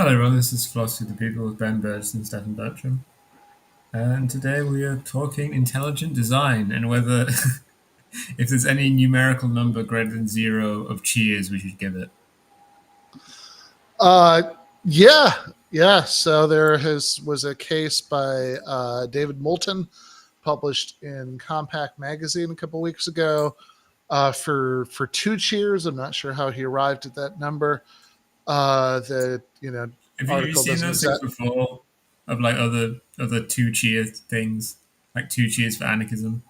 Hello everyone, this is Philosophy of the People with Ben Burgess and Stefan Bertram. And today we are talking intelligent design and whether, if there's any numerical number greater than zero of cheers, we should give it. Uh, yeah. So was a case by David Moulton, published in Compact Magazine a couple weeks ago, for two cheers. I'm not sure how he arrived at that number. The Have you article seen doesn't those things exact. before of like other two cheer things, like two cheers for anarchism?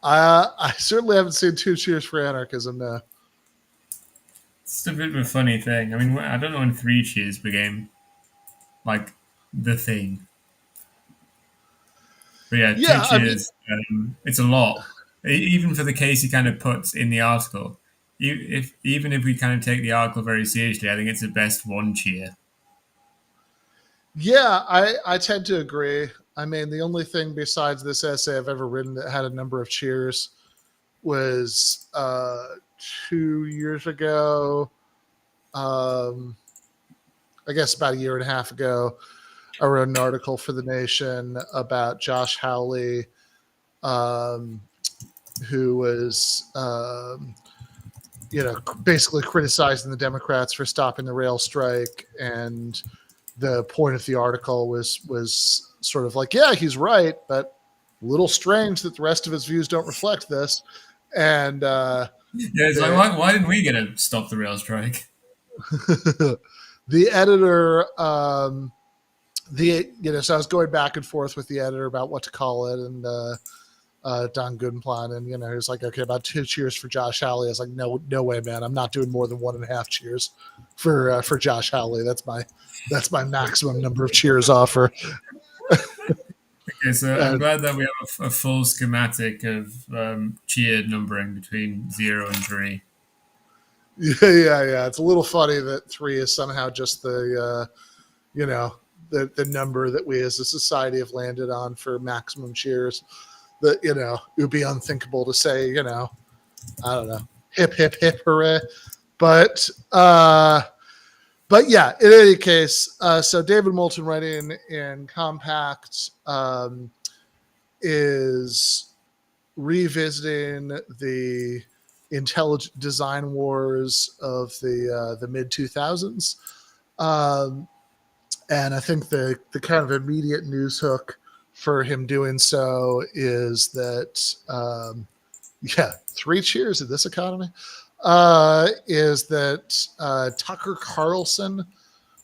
I certainly haven't seen two cheers for anarchism. No. It's a bit of a funny thing. I mean, I don't know when three cheers became like the thing. But yeah, two Yeah, I mean, cheers. It's a lot, even for the case he kind of puts in the article. Even if we kind of take the article very seriously, I think it's the best one cheer. yeah, I tend to agree. I mean, the only thing besides this essay I've ever written that had a number of cheers was 2 years ago. Um, I guess about a year and a half ago, I wrote an article for The Nation about Josh Hawley, um, who was, basically criticizing the Democrats for stopping the rail strike. And the point of the article was sort of like, yeah, he's right, but a little strange that the rest of his views don't reflect this. And Yeah, it's like the why didn't we get to stop the rail strike? the editor, so I was going back and forth with the editor about what to call it, and Don Goodplan, and he was like, okay, about two cheers for Josh Hawley. I was like, no way, man, I'm not doing more than 1.5 cheers for Josh Hawley. That's my maximum number of cheers offer. Okay, so I'm And glad that we have a full schematic of cheer numbering between 0 and 3. yeah. It's a little funny that 3 is somehow just the number that we as a society have landed on for maximum cheers. That it would be unthinkable to say, I don't know, hip hip hip hooray. But yeah, in any case, so David Moulton writing in Compact is revisiting the intelligent design wars of the mid 2000s. And I think the kind of immediate news hook for him doing so is that, 3 cheers in this economy, is that Tucker Carlson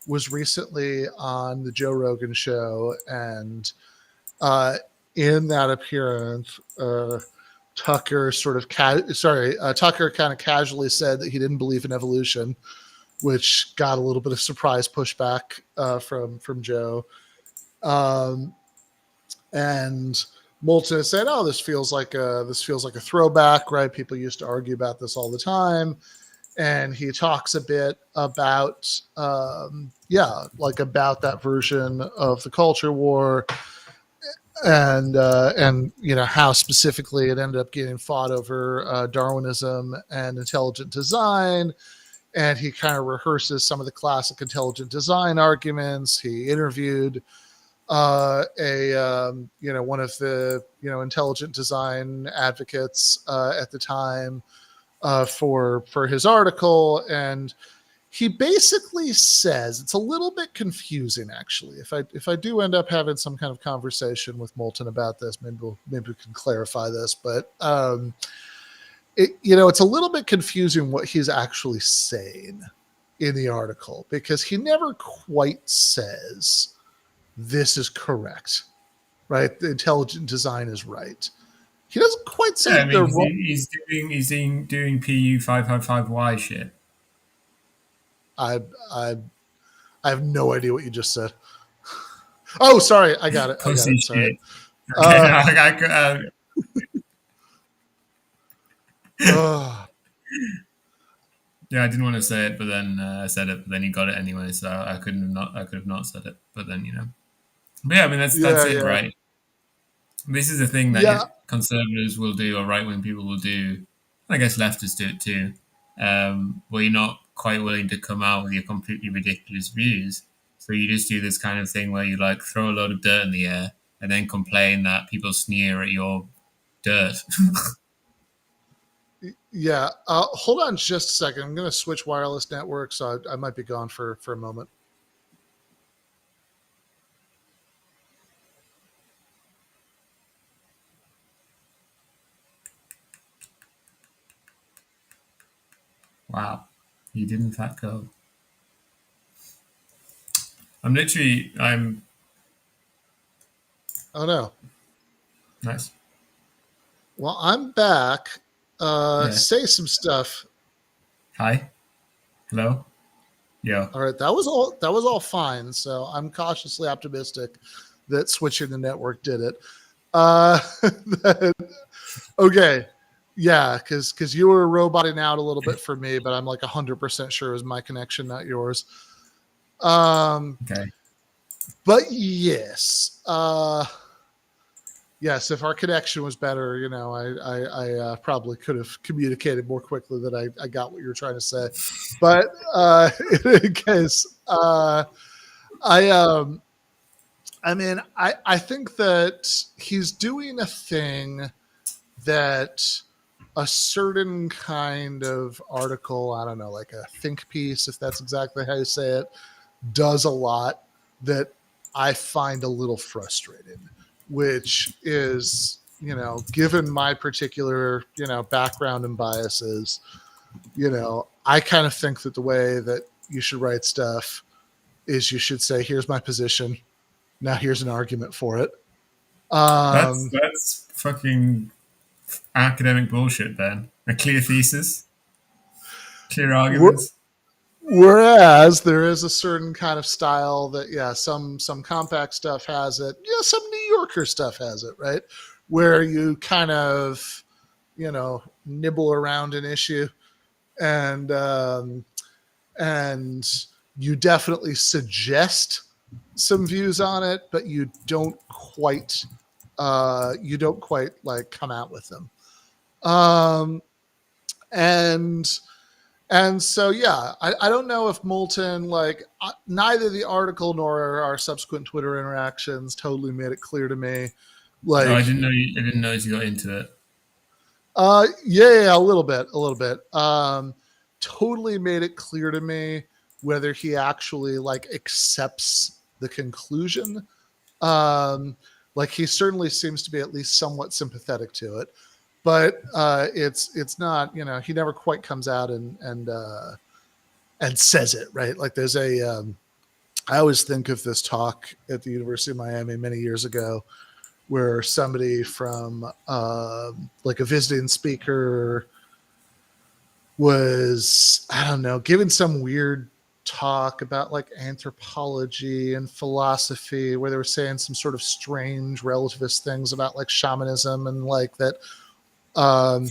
was recently on the Joe Rogan show, and in that appearance, Tucker Tucker kind of casually said that he didn't believe in evolution, which got a little bit of surprise pushback from Joe. And Moulton said, "Oh, this feels like a throwback, right? People used to argue about this all the time." And he talks a bit about, about that version of the culture war, and how specifically it ended up getting fought over Darwinism and intelligent design. And he kind of rehearses some of the classic intelligent design arguments. He interviewed one of the intelligent design advocates at the time for his article, and he basically says it's a little bit confusing, actually. If I do end up having some kind of conversation with Moulton about this, maybe we can clarify this, but it's a little bit confusing what he's actually saying in the article, because he never quite says this is correct, right? The intelligent design is right. He doesn't quite say Yeah, I they're mean, wrong. he's doing PU 555Y shit. I I I have no idea what you just said. Oh, sorry, I got it. Pussy Sorry. shit. Okay, Uh, uh, yeah, I didn't want to say it, but then I said it. But then he got it anyway, so I couldn't have not. I could have not said it. But then But yeah, I mean that's yeah, it, yeah, right? This is a thing that yeah. conservatives will do, or right wing people will do. I guess leftists do it too. Where you're not quite willing to come out with your completely ridiculous views. So you just do this kind of thing where you like throw a load of dirt in the air and then complain that people sneer at your dirt. Yeah. Hold on just a second. I'm going to switch wireless networks, so I might be gone for a moment. Wow, you did in fact go. I'm Oh no. nice. Well, I'm back. Yeah. Say some stuff. Hi. Hello. Yo. All right, that was all. That was all fine. So I'm cautiously optimistic that switching the network did it. Uh, okay, yeah, because you were roboting out a little bit for me, but I'm like 100% sure it was my connection, not yours. Okay. But yes, yes, if our connection was better, you know, I probably could have communicated more quickly that I got what you were trying to say. But in any case, I I mean, I think that he's doing a thing that a certain kind of article, I don't know, like a think piece, if that's exactly how you say it, does a lot that I find a little frustrating, which is, you know, given my particular, you know, background and biases, you know, I kind of think that the way that you should write stuff is you should say, here's my position. Now here's an argument for it. Um, That's fucking academic bullshit. Then a clear thesis, clear arguments. Whereas there is a certain kind of style that, yeah, some compact stuff has it, yeah, some New Yorker stuff has it, right? Where you kind of, you know, nibble around an issue, and and you definitely suggest some views on it, but you don't quite like come out with them. Um, and so, yeah, I don't know if Moulton, like, neither the article nor our subsequent Twitter interactions totally made it clear to me. Oh, Like, I didn't know you got into it. yeah, a little bit, a little bit. Totally made it clear to me whether he actually like accepts the conclusion. Um, like he certainly seems to be at least somewhat sympathetic to it, but it's not. You know, he never quite comes out and says it, right? Like there's I always think of this talk at the University of Miami many years ago where somebody from like a visiting speaker was, I don't know, giving some weird talk about like anthropology and philosophy where they were saying some sort of strange relativist things about like shamanism and like that um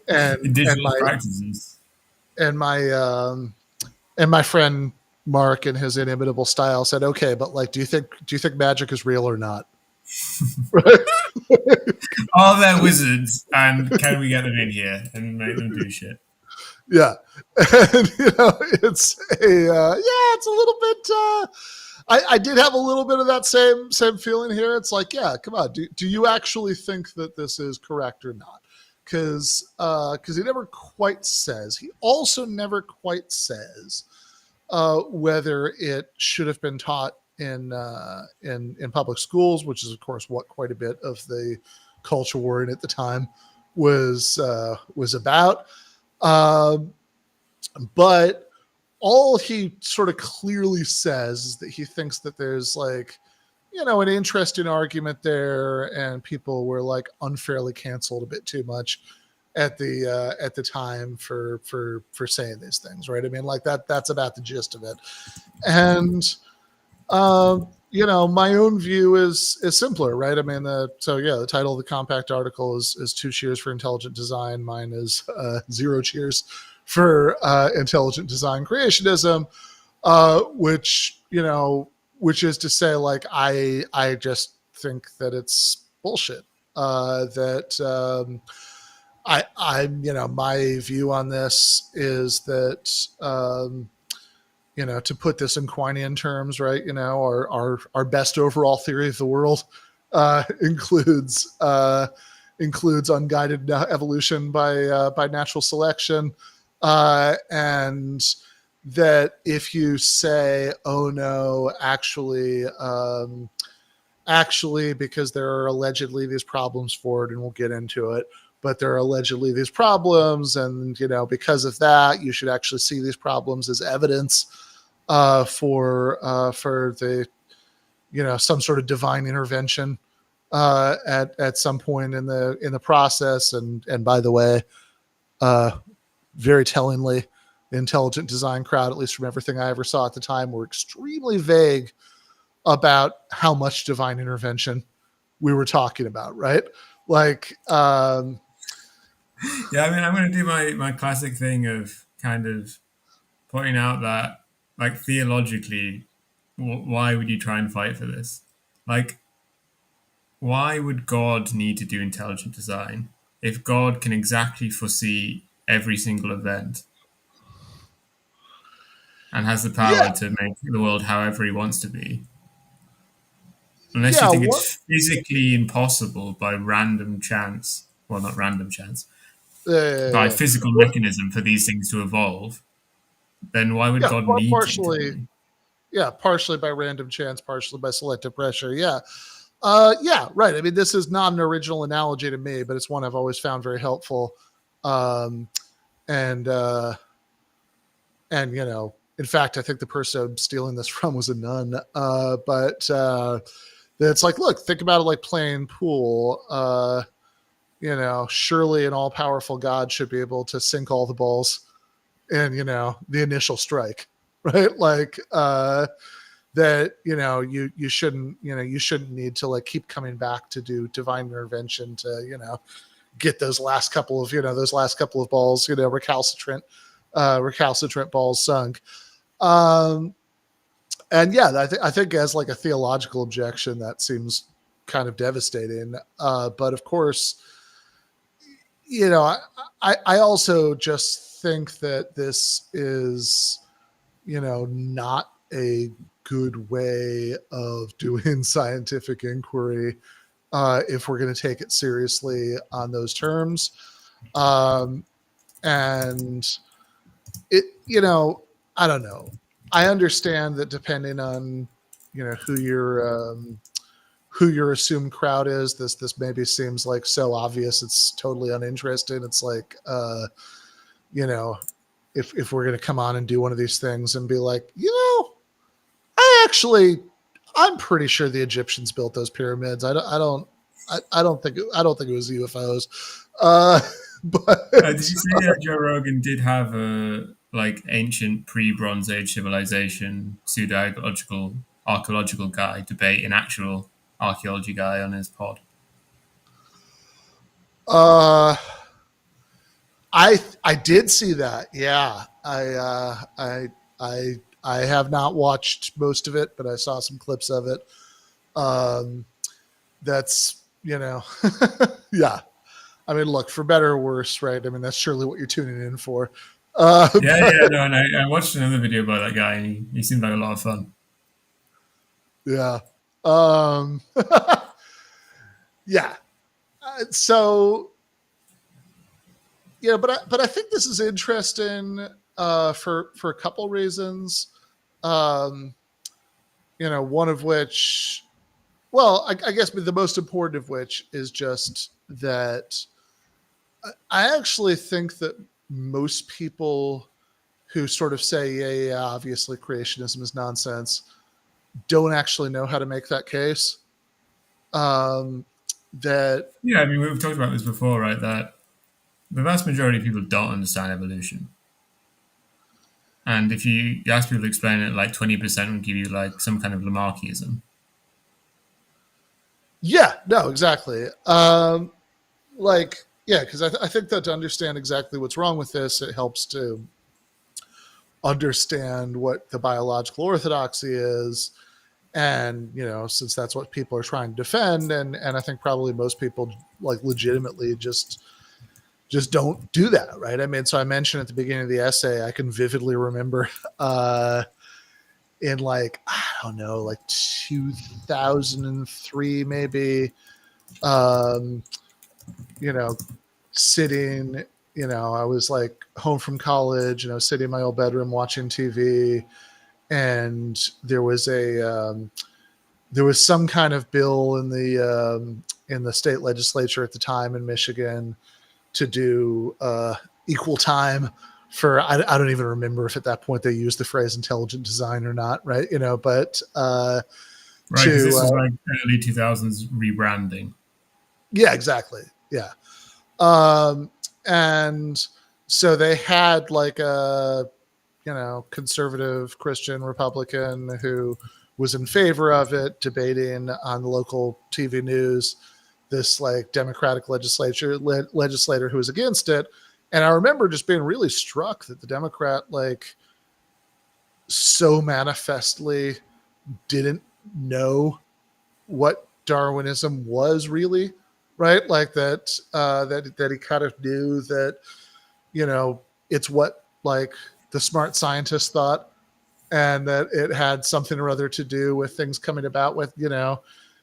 and Indigenous practices. and my and my friend Mark in his inimitable style said, okay, but like do you think magic is real or not? Right? Are there wizards, and can we get them in here and make them do shit? Yeah. And you know, it's it's a little bit I did have a little bit of that same feeling here. It's like, yeah, come on, do you actually think that this is correct or not? Because he never quite says. He also never quite says whether it should have been taught in public schools, which is of course what quite a bit of the culture war at the time was about. Um, but all he sort of clearly says is that he thinks that there's like, you know, an interesting argument there, and people were like unfairly canceled a bit too much at the time for saying these things, right? I mean, like that's about the gist of it. And you know, my own view is simpler, right? I mean, the title of the compact article is 2 cheers for intelligent design. Mine is 0 cheers for intelligent design creationism, which, you know, which is to say, like, I just think that it's bullshit. That my view on this is that, to put this in Quinean terms, right? Our best overall theory of the world includes unguided evolution by natural selection, and that if you say, oh no, actually, because there are allegedly these problems for it, and we'll get into it, but there are allegedly these problems, and because of that, you should actually see these problems as evidence for the some sort of divine intervention at some point in the process. And by the way, very tellingly, the intelligent design crowd, at least from everything I ever saw at the time, were extremely vague about how much divine intervention we were talking about, right? Like, Yeah, I mean, I'm going to do my classic thing of kind of pointing out that, like, theologically, why would you try and fight for this? Like, why would God need to do intelligent design if God can exactly foresee every single event and has the yeah, power to make the world however he wants to be? Unless you yeah, think what? it's physically impossible by random chance, well, not random chance, by Uh, physical mechanism for these things to evolve, then why would yeah, God need to partially, intervene? yeah, partially by random chance, partially by selective pressure. Yeah. Yeah, right. I mean, this is not an original analogy to me, but it's one I've always found very helpful. Um, and in fact, I think the person I'm stealing this from was a nun. But it's like, look, think about it like playing pool. Surely an all-powerful God should be able to sink all the balls in, the initial strike, right? Like, that you shouldn't need to like keep coming back to do divine intervention to get those last couple of balls recalcitrant balls sunk. um and yeah, I think as like a theological objection that seems kind of devastating, but of course, I also just think that this is not a good way of doing scientific inquiry if we're going to take it seriously on those terms. Um, and it, I don't know. I understand that depending on, who your assumed crowd is, this maybe seems like so obvious it's totally uninteresting. It's like, you know, if we're going to come on and do one of these things and be like, I'm pretty sure the Egyptians built those pyramids. I don't think it was UFOs. Uh, Did but you say Joe Rogan did have a like ancient pre-Bronze Age civilization pseudo-archaeological guy debate an actual archaeology guy on his pod? uh, I did see that. Yeah, I have not watched most of it, but I saw some clips of it. Um, that's yeah. I mean, look, for better or worse, right? I mean, that's surely what you're tuning in for. Yeah, yeah, But no, and I watched another video by that guy, and he seemed like a lot of fun. yeah, um, yeah. So but I think this is interesting for a couple reasons. Um, one of which, well, I guess the most important of which is just that I actually think that most people who sort of say, yeah, obviously creationism is nonsense, don't actually know how to make that case. Um, that Yeah, I mean, we've talked about this before, right? That the vast majority of people don't understand evolution. And if you ask people to explain it, like 20% would give you like some kind of Lamarckism. Yeah, no, exactly. Yeah, because I think that to understand exactly what's wrong with this, it helps to understand what the biological orthodoxy is. And since that's what people are trying to defend, and I think probably most people like legitimately just just don't do that, right? I mean, so I mentioned at the beginning of the essay, I can vividly remember in like, I don't know, like 2003 maybe, um, you know, sitting, I was like home from college and I was sitting in my old bedroom watching TV, and there was some kind of bill in the state legislature at the time in Michigan to do equal time for, I don't even remember if at that point they used the phrase intelligent design or not, right? But Right, because to this is like early 2000s rebranding. yeah, exactly, yeah. Um, and so they had like a conservative Christian Republican who was in favor of it, debating on the local TV news this like Democratic legislator who was against it. And I remember just being really struck that the Democrat like so manifestly didn't know what Darwinism was really, right? Like that he kind of knew that, it's what like the smart scientists thought, and that it had something or other to do with things coming about with,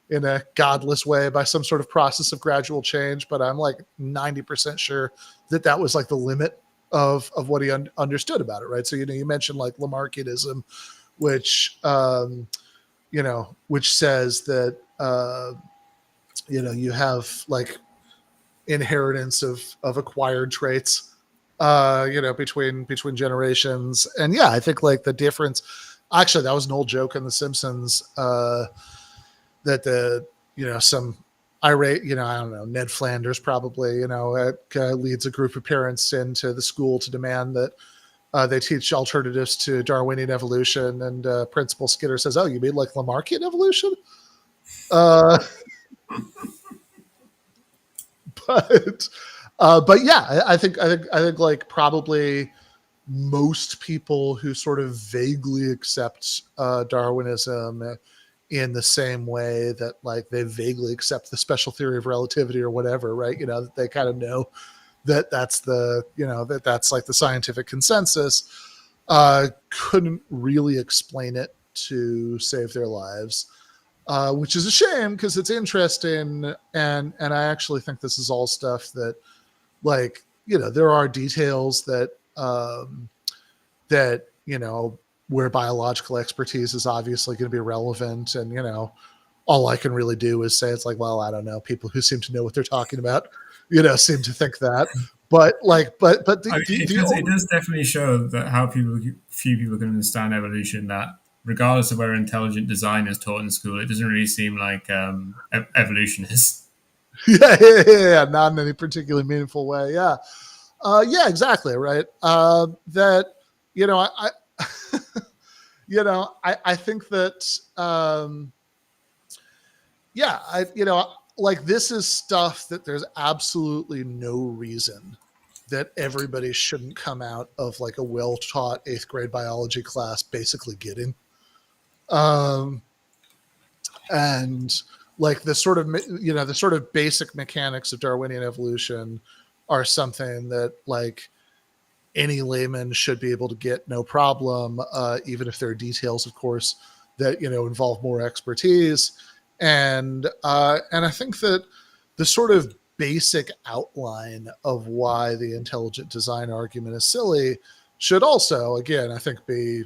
in a godless way by some sort of process of gradual change. But I'm like 90% sure that that was like the limit of what he understood about it. Right. So, you mentioned like Lamarckianism, which, which says that, you have like inheritance of acquired traits, between generations. And yeah, I think like the difference, actually, that was an old joke in The Simpsons, that some irate, I don't know, Ned Flanders probably, leads a group of parents into the school to demand that they teach alternatives to Darwinian evolution. And Principal Skinner says, "Oh, you mean like Lamarckian evolution?" Uh, but yeah, I think like probably most people who sort of vaguely accept Darwinism in the same way that like they vaguely accept the special theory of relativity or whatever, right? That they kind of know that that's that's like the scientific consensus, couldn't really explain it to save their lives. Which is a shame because it's interesting, and I actually think this is all stuff that, like, there are details that that where biological expertise is obviously going to be relevant, and all I can really do is say it's like, well, I don't know, people who seem to know what they're talking about, seem to think that, but like, but I mean, it does definitely show that how few people can understand evolution. That regardless of whether intelligent design is taught in school, it doesn't really seem like evolution is. yeah, not in any particularly meaningful way. Yeah, yeah, exactly, right. That I I think that yeah, like this is stuff that there's absolutely no reason that everybody shouldn't come out of like a well-taught 8th grade biology class basically getting. Um, and like the sort of the sort of basic mechanics of Darwinian evolution are something that like any layman should be able to get no problem, even if there are details, of course, that involve more expertise. And I think that the sort of basic outline of why the intelligent design argument is silly should also, again, I think be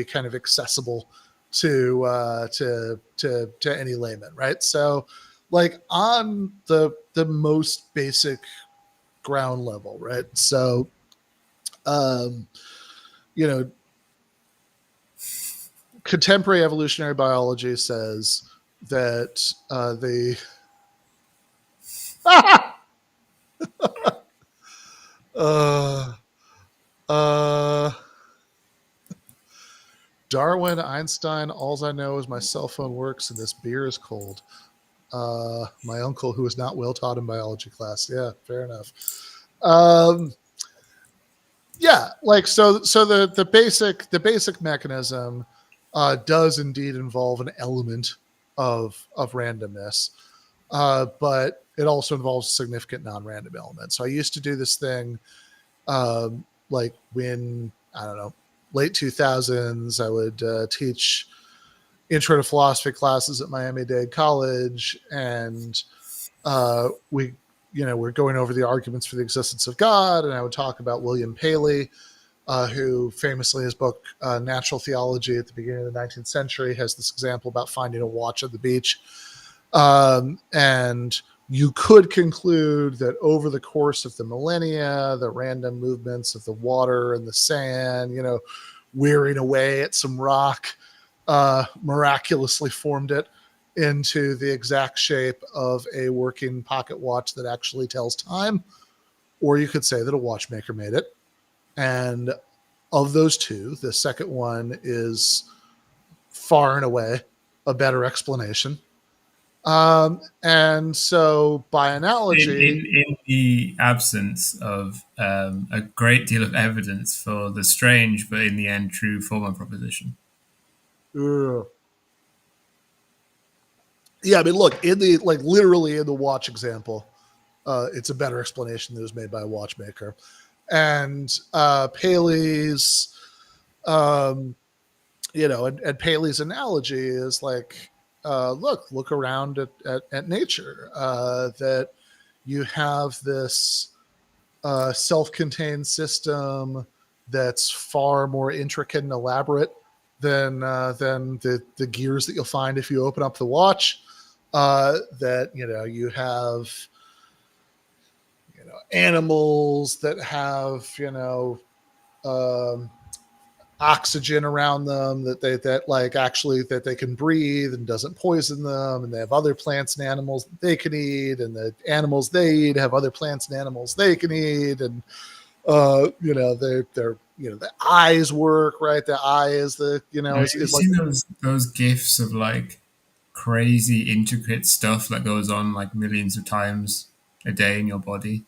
kind of accessible to any layman, right? So, like on the most basic ground level, right? So, um, you know, contemporary evolutionary biology says that the uh, uh, Darwin, Einstein, all I know is my cell phone works and this beer is cold. My uncle, who was not well taught in biology class. Yeah, fair enough. Um, yeah, like so the basic mechanism does indeed involve an element of randomness. but it also involves significant non-random elements. So I used to do this thing like when, I don't know, late 2000s, I would teach intro to philosophy classes at Miami-Dade College, and we, we're going over the arguments for the existence of God, and I would talk about William Paley, who famously, his book Natural Theology at the beginning of the 19th century has this example about finding a watch at the beach. And you could conclude that over the course of the millennia, the random movements of the water and the sand, wearing away at some rock, miraculously formed it into the exact shape of a working pocket watch that actually tells time. Or you could say that a watchmaker made it. And of those two, the second one is far and away a better explanation. And so, by analogy, in the absence of a great deal of evidence for the strange, but in the end true formal proposition. yeah, I mean, look, in the literally in the watch example, it's a better explanation that was made by a watchmaker. And Paley's, and Paley's analogy is like, look around at nature, that you have this self-contained system that's far more intricate and elaborate than the gears that you'll find if you open up the watch. That you have animals that have oxygen around them that they can breathe and doesn't poison them, and they have other plants and animals that they can eat, and the animals they eat have other plants and animals they can eat, and the eyes work, right? The eye is You've seen those gifs of like crazy intricate stuff that goes on like millions of times a day in your body.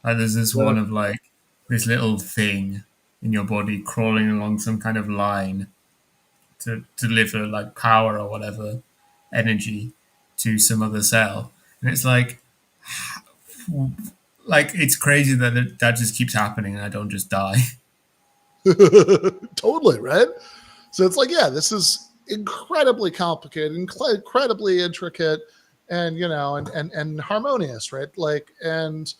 Like there's this one of like this little thing in your body crawling along some kind of line to deliver like power or whatever energy to some other cell, and it's like it's crazy that that just keeps happening and I don't just die. Totally, right? So it's like, yeah, this is incredibly complicated, incredibly intricate, and and harmonious, right? Like, and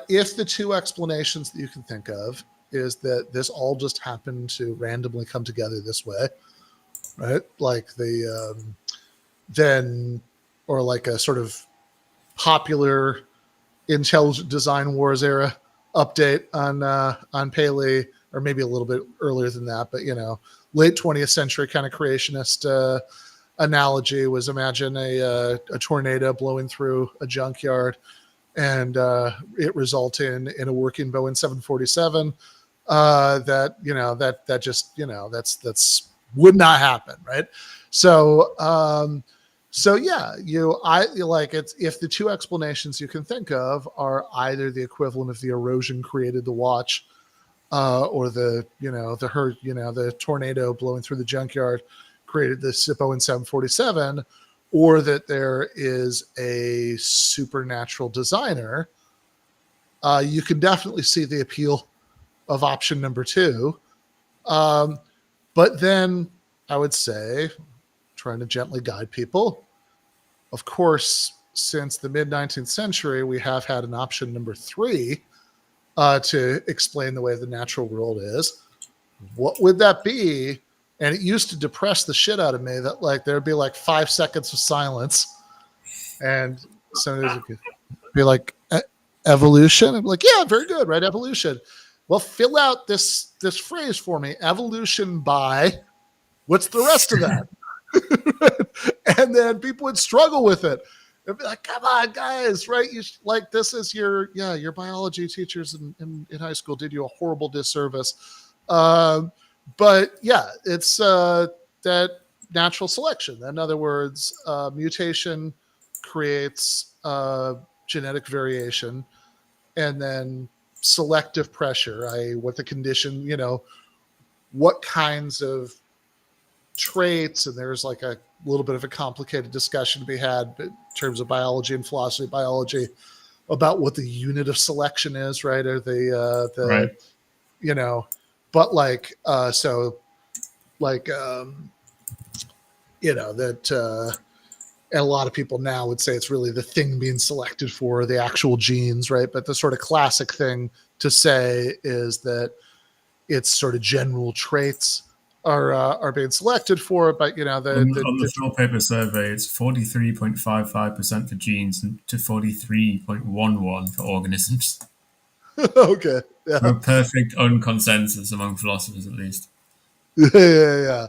if the two explanations that you can think of is that this all just happened to randomly come together this way, right? Like then, or like a sort of popular intelligent design wars era update on Paley, or maybe a little bit earlier than that, but late 20th century kind of creationist analogy was, imagine a tornado blowing through a junkyard, and it resulting in a working Boeing 747. That just that's would not happen, right? So yeah, it's, if the two explanations you can think of are either the equivalent of the erosion created the watch, or the tornado blowing through the junkyard created the Boeing 747, or that there is a supernatural designer, you can definitely see the appeal of option number two. But then I would say, trying to gently guide people, of course, since the mid 19th century, we have had an option number three to explain the way the natural world is. What would that be? And it used to depress the shit out of me that like there'd be like 5 seconds of silence, and somebody would be like, evolution. I'm like, yeah, very good, right? Evolution. Well, fill out this phrase for me. Evolution by, what's the rest of that? And then people would struggle with it. They'd be like, come on, guys, right? You like, this is your biology teachers in high school did you a horrible disservice. But yeah, it's that natural selection. In other words, mutation creates genetic variation, and then selective pressure, i.e., what the condition, what kinds of traits, and there's like a little bit of a complicated discussion to be had in terms of biology and philosophy of biology about what the unit of selection is, right? Or the Right. you know, but like so like that and a lot of people now would say it's really the thing being selected for the actual genes, right? But the sort of classic thing to say is that it's sort of general traits are being selected for, but On the Thought Paper survey, it's 43.55% for genes and to 43.11 for organisms. okay, yeah. A perfect unconsensus among philosophers, at least. Yeah.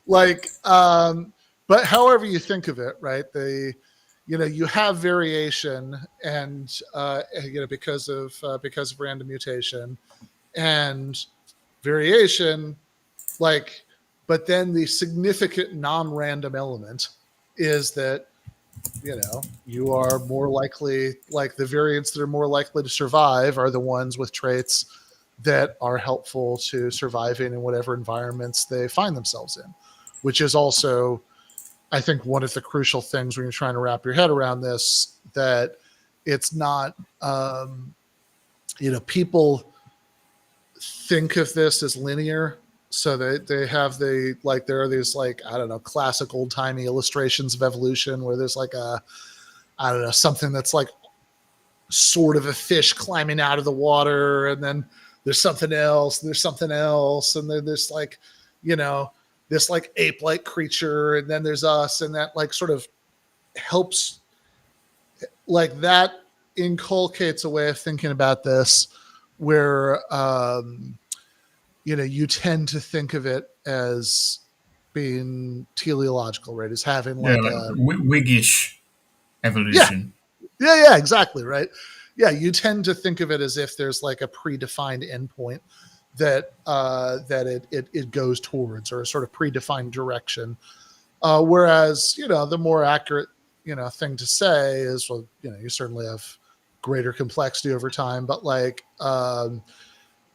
Like, but however you think of it, right? You have variation, and because of random mutation and variation, like, but then the significant non-random element is that you are more likely, like the variants that are more likely to survive are the ones with traits that are helpful to surviving in whatever environments they find themselves in, which is also, I think, one of the crucial things when you're trying to wrap your head around this, that it's not, people think of this as linear. So they have there are these, like, I don't know, classic old timey illustrations of evolution where there's like I don't know, something that's like sort of a fish climbing out of the water, and then there's something else, and there's something else, and then there's like, this like ape-like creature, and then there's us, and that like sort of helps, like that inculcates a way of thinking about this where you tend to think of it as being teleological, right? As having Yeah, like like a Whiggish yeah, evolution. yeah, exactly, right. Yeah, you tend to think of it as if there's like a predefined endpoint that it goes towards, or a sort of predefined direction. Whereas the more accurate thing to say is, well, you certainly have greater complexity over time, but like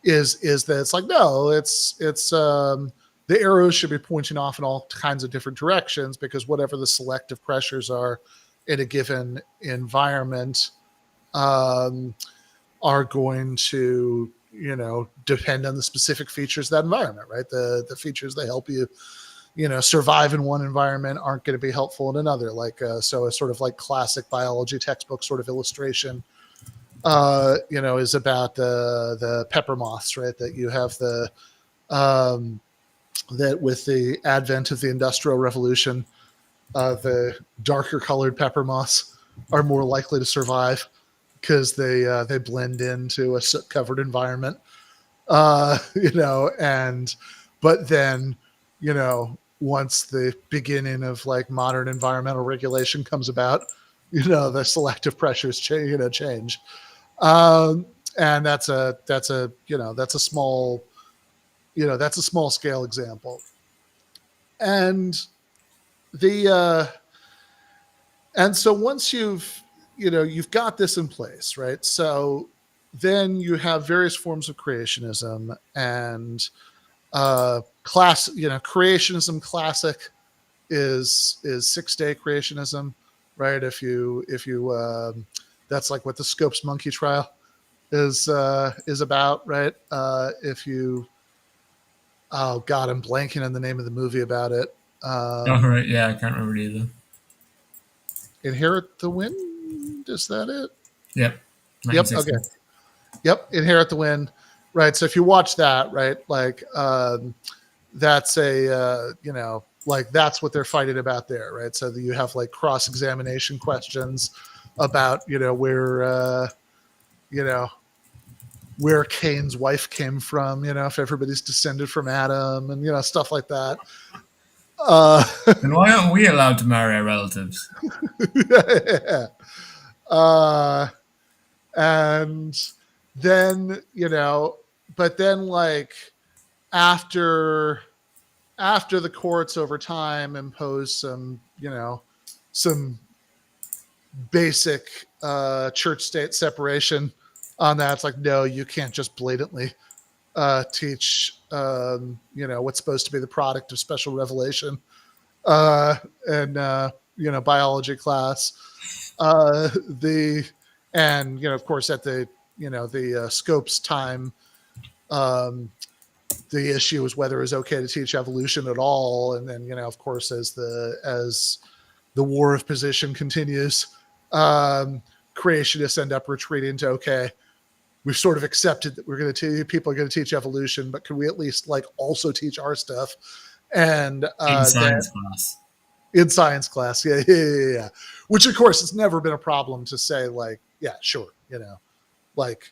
is that it's like, no, it's the arrows should be pointing off in all kinds of different directions, because whatever the selective pressures are in a given environment um, are going to depend on the specific features of that environment, right? The features that help you survive in one environment aren't going to be helpful in another. Like so a sort of like classic biology textbook sort of illustration is about the pepper moths, right? That you have um, that with the advent of the Industrial Revolution, the darker colored pepper moths are more likely to survive because they blend into a soot covered environment. And but then once the beginning of like modern environmental regulation comes about, the selective pressures change. Um, and that's a small scale example. And the and so once you've got this in place, right? So then you have various forms of creationism, and creationism classic is 6-day creationism, right? If you that's like what the Scopes monkey trial is about, right? If you Oh God, I'm blanking on the name of the movie about it. Oh, right. Yeah, I can't remember either. Inherit the Wind, is that it? Yep. Yep. Okay. 1960. Yep. Inherit the Wind. Right. So if you watch that, right, like that's like that's what they're fighting about there, right? So that you have like cross examination questions about you know where Cain's wife came from, if everybody's descended from Adam, and stuff like that. Uh, Then why aren't we allowed to marry our relatives? yeah. uh, and then but then like after the courts over time impose some basic church state separation on that, it's like, no, you can't just blatantly teach what's supposed to be the product of special revelation and biology class. The and of course at the the Scopes time, um, the issue is whether it's okay to teach evolution at all. And then of course as the war of position continues, um, creationists end up retreating to okay, we've sort of accepted that we're going to people are going to teach evolution, but can we at least like also teach our stuff? And In that science class. in science class, yeah. Which of course it's never been a problem to say like, yeah, sure, like,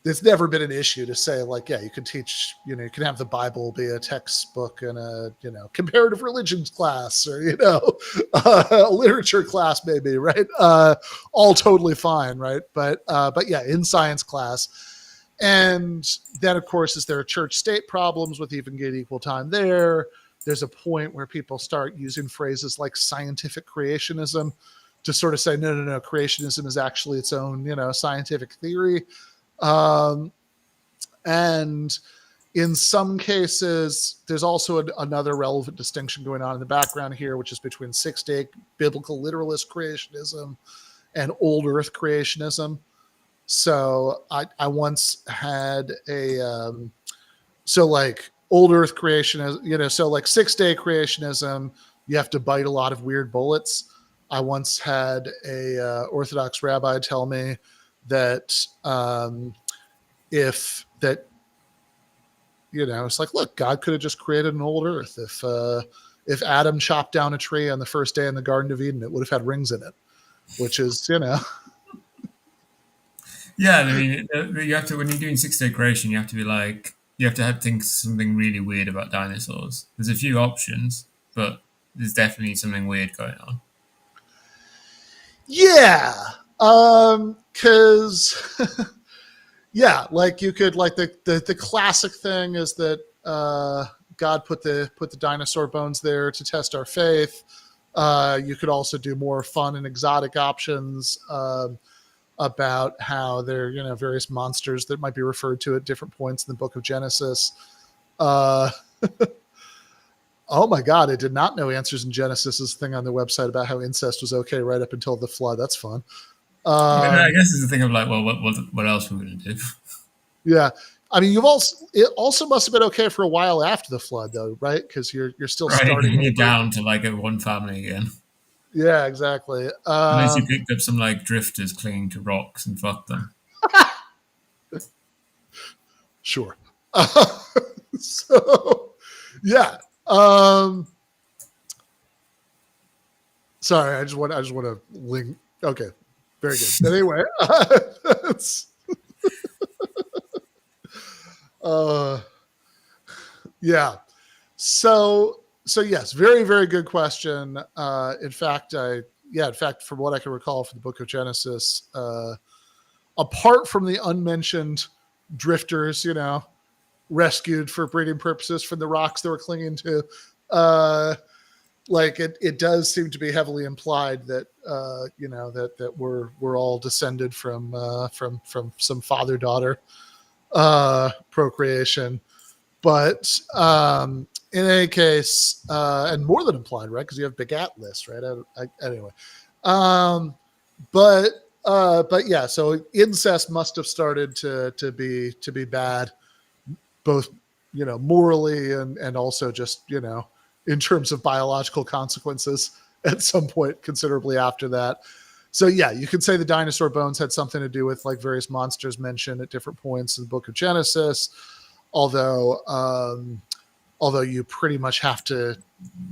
it's never been an issue to say like, yeah, you can teach, you can have the Bible be a textbook in a, comparative religions class or, a literature class maybe, right? All totally fine, right? But yeah, in science class. And then of course, is there are church state problems with even get equal time there? There's a point where people start using phrases like scientific creationism to sort of say, no, creationism is actually its own, scientific theory. Um, and in some cases, there's also another relevant distinction going on in the background here, which is between six-day biblical literalist creationism and old earth creationism. So I once had so like old earth creationism, so like 6-day creationism, you have to bite a lot of weird bullets. I once had a Orthodox rabbi tell me that if that it's like, look, God could have just created an old earth. If Adam chopped down a tree on the first day in the Garden of Eden, it would have had rings in it, which is Yeah, I mean, you have to when you're doing 6-day creation, you have to be like you have to think something really weird about dinosaurs. There's a few options, but there's definitely something weird going on. yeah, because yeah, like you could like the classic thing is that God put the dinosaur bones there to test our faith. You could also do more fun and exotic options about how there are various monsters that might be referred to at different points in the book of Genesis. Uh, oh my God, I did not know Answers in Genesis is a thing on the website about how incest was okay right up until the flood. That's fun. I mean, I Um, guess it's a thing of like, well, what else are we going to do? yeah. I mean, it also must have been okay for a while after the flood, though, right? Because you're still Right, starting you're over. down to like a one family again. Yeah, exactly. Unless you picked up some like drifters clinging to rocks and fucked them. Sure. So, yeah. Um, sorry, I just want to link. Okay, very good. But anyway, uh, yeah. So yes, very very good question. In fact, from what I can recall from the Book of Genesis, apart from the unmentioned drifters, rescued for breeding purposes from the rocks they were clinging to, like it does seem to be heavily implied that that we're all descended from some father daughter procreation. But in any case, and more than implied, right? Because you have begat lists, right? Anyway, um, but yeah, so incest must have started to be bad, both morally and also just in terms of biological consequences at some point considerably after that. So yeah, you could say the dinosaur bones had something to do with like various monsters mentioned at different points in the Book of Genesis. Although you pretty much have to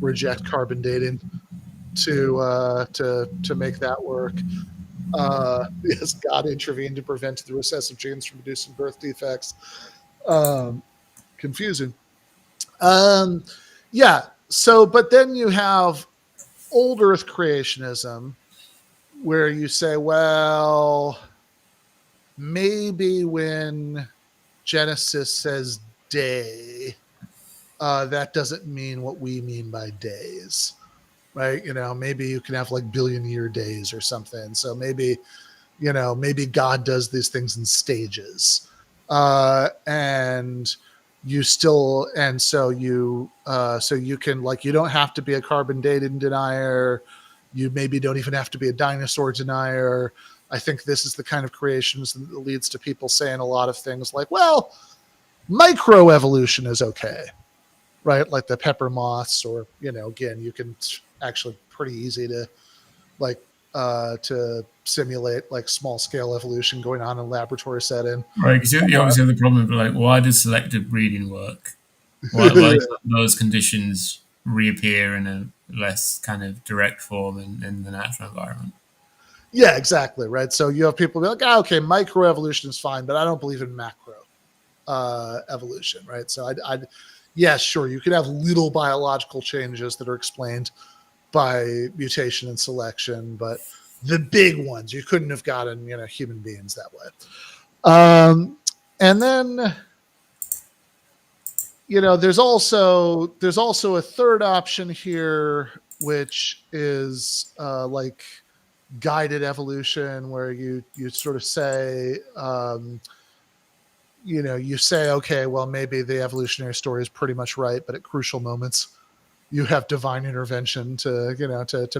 reject carbon dating to make that work. Yes, God intervened to prevent the recessive genes from producing birth defects. Confusing. Um, yeah. So, but then you have old Earth creationism, where you say, well, maybe when Genesis says day, that doesn't mean what we mean by days, right? Maybe you can have like billion year days or something. So maybe God does these things in stages. and you still and so you can, like, you don't have to be a carbon dating denier. You maybe don't even have to be a dinosaur denier. I think this is the kind of creations that leads to people saying a lot of things like, well, microevolution is okay, right? Like the pepper moths, or, again, you can actually pretty easy to, like, to simulate like small scale evolution going on in a laboratory setting. Right, because you obviously have the problem of like, why does selective breeding work? Why can't those conditions reappear in a less kind of direct form in the natural environment? Yeah, exactly. Right. So you have people be like, okay, microevolution is fine, but I don't believe in macro evolution. Right. So yes, sure, you could have little biological changes that are explained by mutation and selection, but the big ones you couldn't have gotten, human beings that way. And then, there's also a third option here, which is like guided evolution, where you sort of say, you say, okay, well, maybe the evolutionary story is pretty much right, but at crucial moments, you have divine intervention to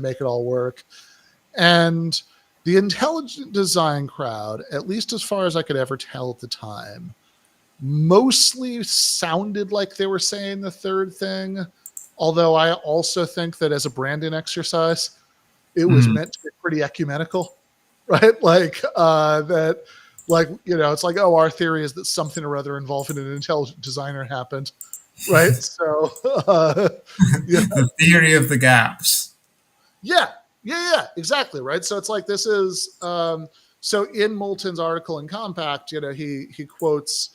make it all work. And the intelligent design crowd, at least as far as I could ever tell at the time, mostly sounded like they were saying the third thing. Although I also think that as a branding exercise, it was meant to be pretty ecumenical, right? Like that, like, it's like, oh, our theory is that something or other involving an intelligent designer happened, right? So, yeah, The theory of the gaps. yeah, exactly, right. So it's like, this is so in Moulton's article in Compact, he quotes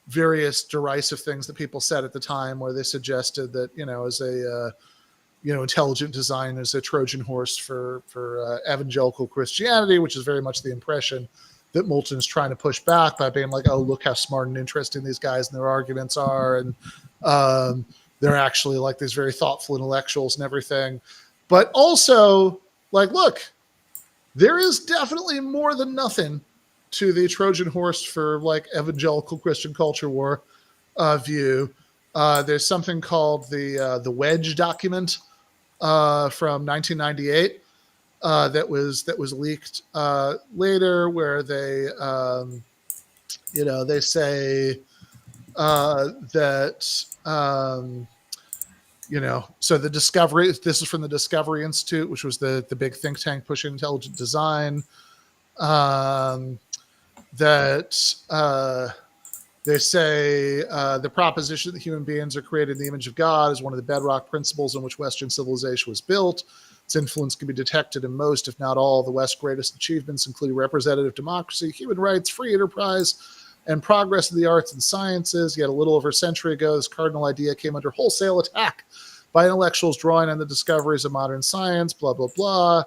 various derisive things that people said at the time, where they suggested that, as a intelligent design is a Trojan horse for evangelical Christianity, which is very much the impression that Moulton is trying to push back by being like, oh, look how smart and interesting these guys and their arguments are, and they're actually like these very thoughtful intellectuals and everything. But also, like, look, there is definitely more than nothing to the Trojan horse for like evangelical Christian culture war view. There's something called the Wedge document from 1998 that was leaked later, where they say that so the Discovery. This is from the Discovery Institute, which was the big think tank pushing intelligent design. That they say the proposition that human beings are created in the image of God is one of the bedrock principles on which Western civilization was built. Its influence can be detected in most, if not all, of the West's greatest achievements, including representative democracy, human rights, free enterprise, and progress in the arts and sciences. Yet a little over a century ago, this cardinal idea came under wholesale attack by intellectuals drawing on the discoveries of modern science, blah, blah, blah.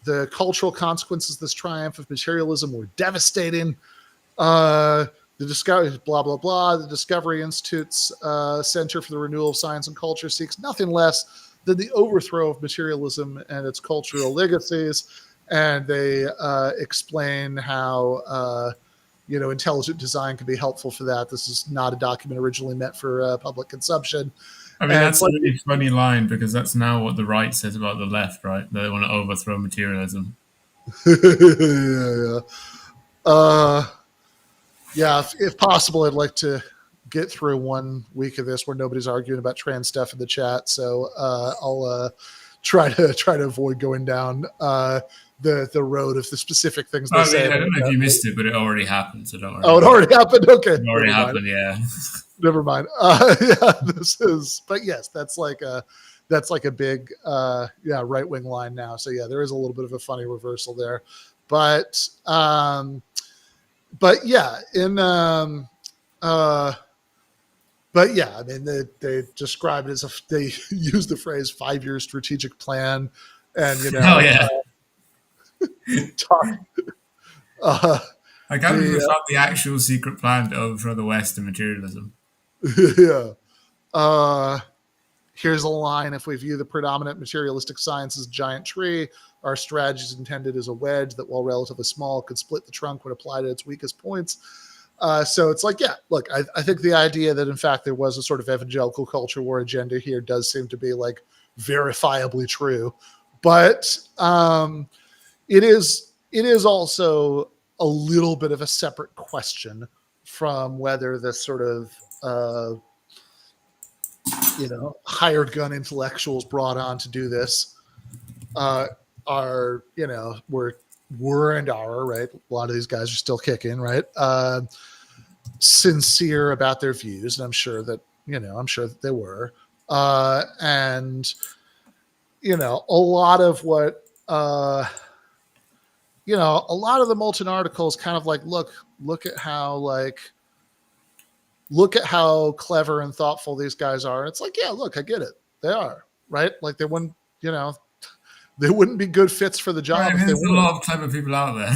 The cultural consequences of this triumph of materialism were devastating. The Discovery, blah, blah, blah. The Discovery Institute's Center for the Renewal of Science and Culture seeks nothing less than the overthrow of materialism and its cultural legacies. And they explain how intelligent design can be helpful for that. This is not a document originally meant for public consumption. I mean, that's a really funny line, because that's now what the right says about the left, right? They want to overthrow materialism. Yeah. If possible, I'd like to get through 1 week of this where nobody's arguing about trans stuff in the chat. So I'll try to avoid going down the road of the specific things they say. I don't know if you missed it, but it already happened, so don't worry. Oh, it already happened? Okay. It already happened, yeah. Never mind. But yes, that's like a big, right-wing line now. So yeah, there is a little bit of a funny reversal there, but yeah, but yeah, I mean, they describe it as they use the phrase 5-year strategic plan, and Oh yeah. I can't believe we found the actual secret plan to overthrow the West and materialism. Yeah. Here's a line: if we view the predominant materialistic science as a giant tree, Our strategy is intended as a wedge that, while relatively small, could split the trunk when applied at its weakest points. So it's like, yeah, look, I think the idea that in fact there was a sort of evangelical culture war agenda here does seem to be like verifiably true, but it is also a little bit of a separate question from whether the sort of hired gun intellectuals brought on to do this are were and are, right. A lot of these guys are still kicking, right. Sincere about their views, and I'm sure that they were, and a lot of what a lot of the Moulton articles kind of like look at how clever and thoughtful these guys are. It's like, yeah, look, I get it. They are, right? Like they wouldn't be good fits for the job Right, I if mean, they there's a weren't. lot of clever people out there,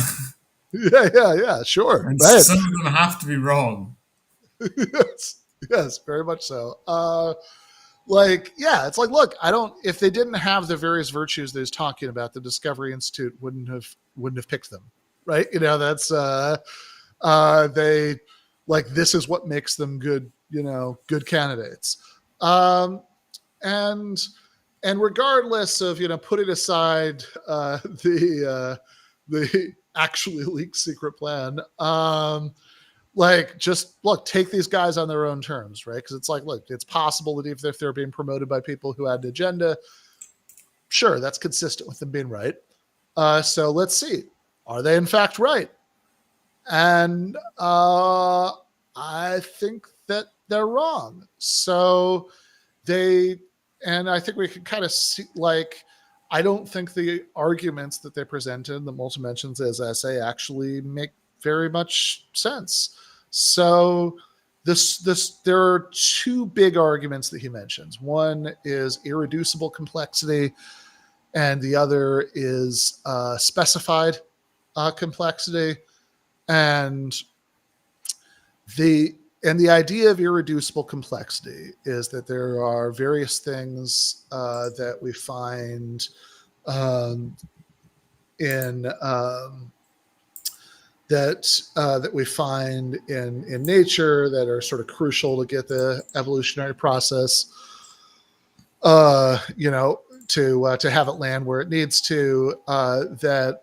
Yeah, sure, and right. some of them have to be wrong. yes, very much so. It's like, look, if they didn't have the various virtues that he's talking about, the Discovery Institute wouldn't have picked them, right? That's they like, this is what makes them good candidates. And regardless of putting aside the actually leaked secret plan, just look, take these guys on their own terms, right? Because it's like, look, it's possible that if they're being promoted by people who had an agenda, sure, that's consistent with them being right. So let's see, are they in fact right? And I think that they're wrong. So I think we can kind of see, like, I don't think the arguments that they presented, the Moulton mentions as essay, actually make very much sense. So there are two big arguments that he mentions. One is irreducible complexity, and the other is specified complexity. And the idea of irreducible complexity is that there are various things that we find that we find in nature that are sort of crucial to get the evolutionary process, to have it land where it needs to. That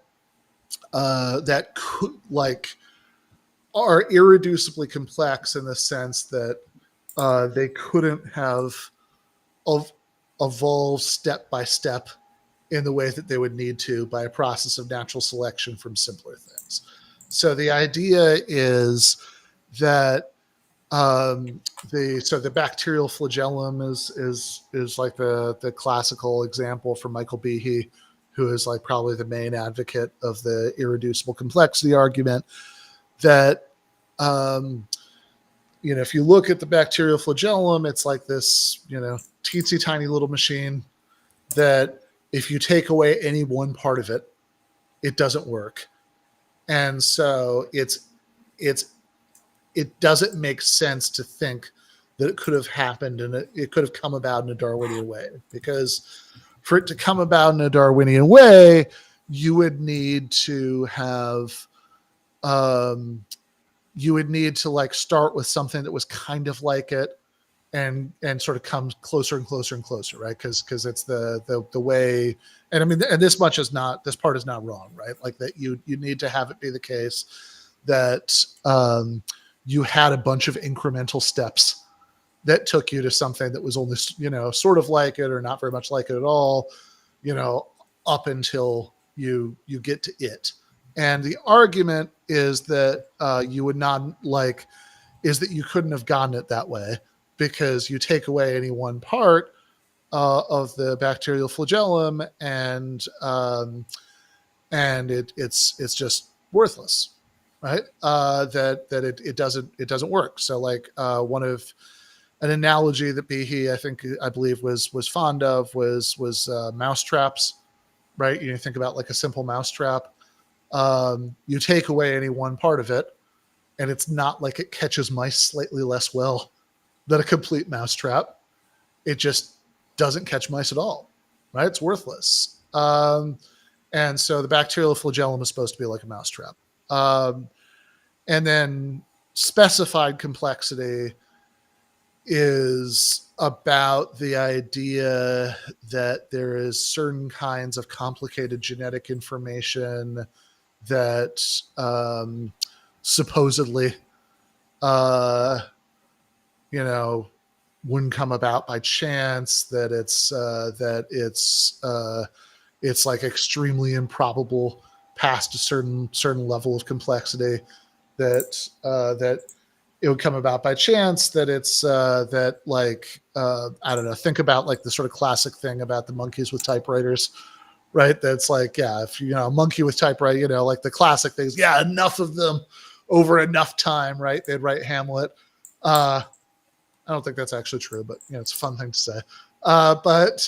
could, like, are irreducibly complex in the sense that they couldn't have evolved step by step in the way that they would need to by a process of natural selection from simpler things. So the idea is that the bacterial flagellum is like the classical example for Michael Behe, who is like probably the main advocate of the irreducible complexity argument. That if you look at the bacterial flagellum, it's like this teensy tiny little machine that if you take away any one part of it, it doesn't work. And so it doesn't make sense to think that it could have happened and it could have come about in a Darwinian way, because for it to come about in a Darwinian way, you would need to have like start with something that was kind of like it and sort of come closer and closer and closer, right? Because it's the way, and I mean, and this part is not wrong, right? Like that you need to have it be the case that you had a bunch of incremental steps that took you to something that was only sort of like it or not very much like it at all, up until you get to it. And the argument is that you would not is that you couldn't have gotten it that way, because you take away any one part of the bacterial flagellum and it's just worthless, right? That it doesn't work. So like one of an analogy that Behe, I believe was fond of was mouse traps, right? You think about like a simple mouse trap. You take away any one part of it, and it's not like it catches mice slightly less well than a complete mouse trap. It just doesn't catch mice at all, right? It's worthless. And so the bacterial flagellum is supposed to be like a mousetrap. Um, and then specified complexity is about the idea that there is certain kinds of complicated genetic information that supposedly, uh, you know, wouldn't come about by chance. It's like extremely improbable past a certain level of complexity that it would come about by chance, that it's that like I don't know, think about like the sort of classic thing about the monkeys with typewriters, right? That's like, yeah, if a monkey with typewriter, like the classic things, yeah, enough of them over enough time, right? They'd write Hamlet. I don't think that's actually true, but it's a fun thing to say. But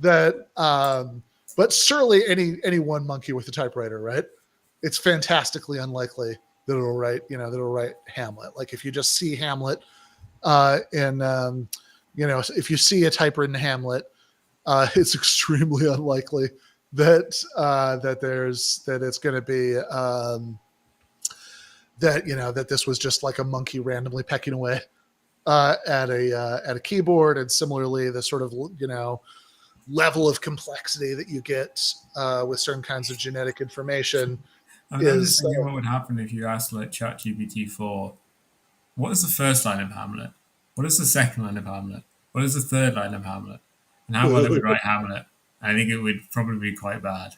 that but surely any one monkey with a typewriter, right? It's fantastically unlikely that it'll write Hamlet. Like if you just see Hamlet if you see a typewritten Hamlet, it's extremely unlikely that it's going to be that this was just like a monkey randomly pecking away at a keyboard. And similarly, the sort of level of complexity that you get with certain kinds of genetic information I'm just is thinking what would happen if you asked like ChatGPT 4, what is the first line of Hamlet? What is the second line of Hamlet? What is the third line of Hamlet? And how well it would write Hamlet? I think it would probably be quite bad.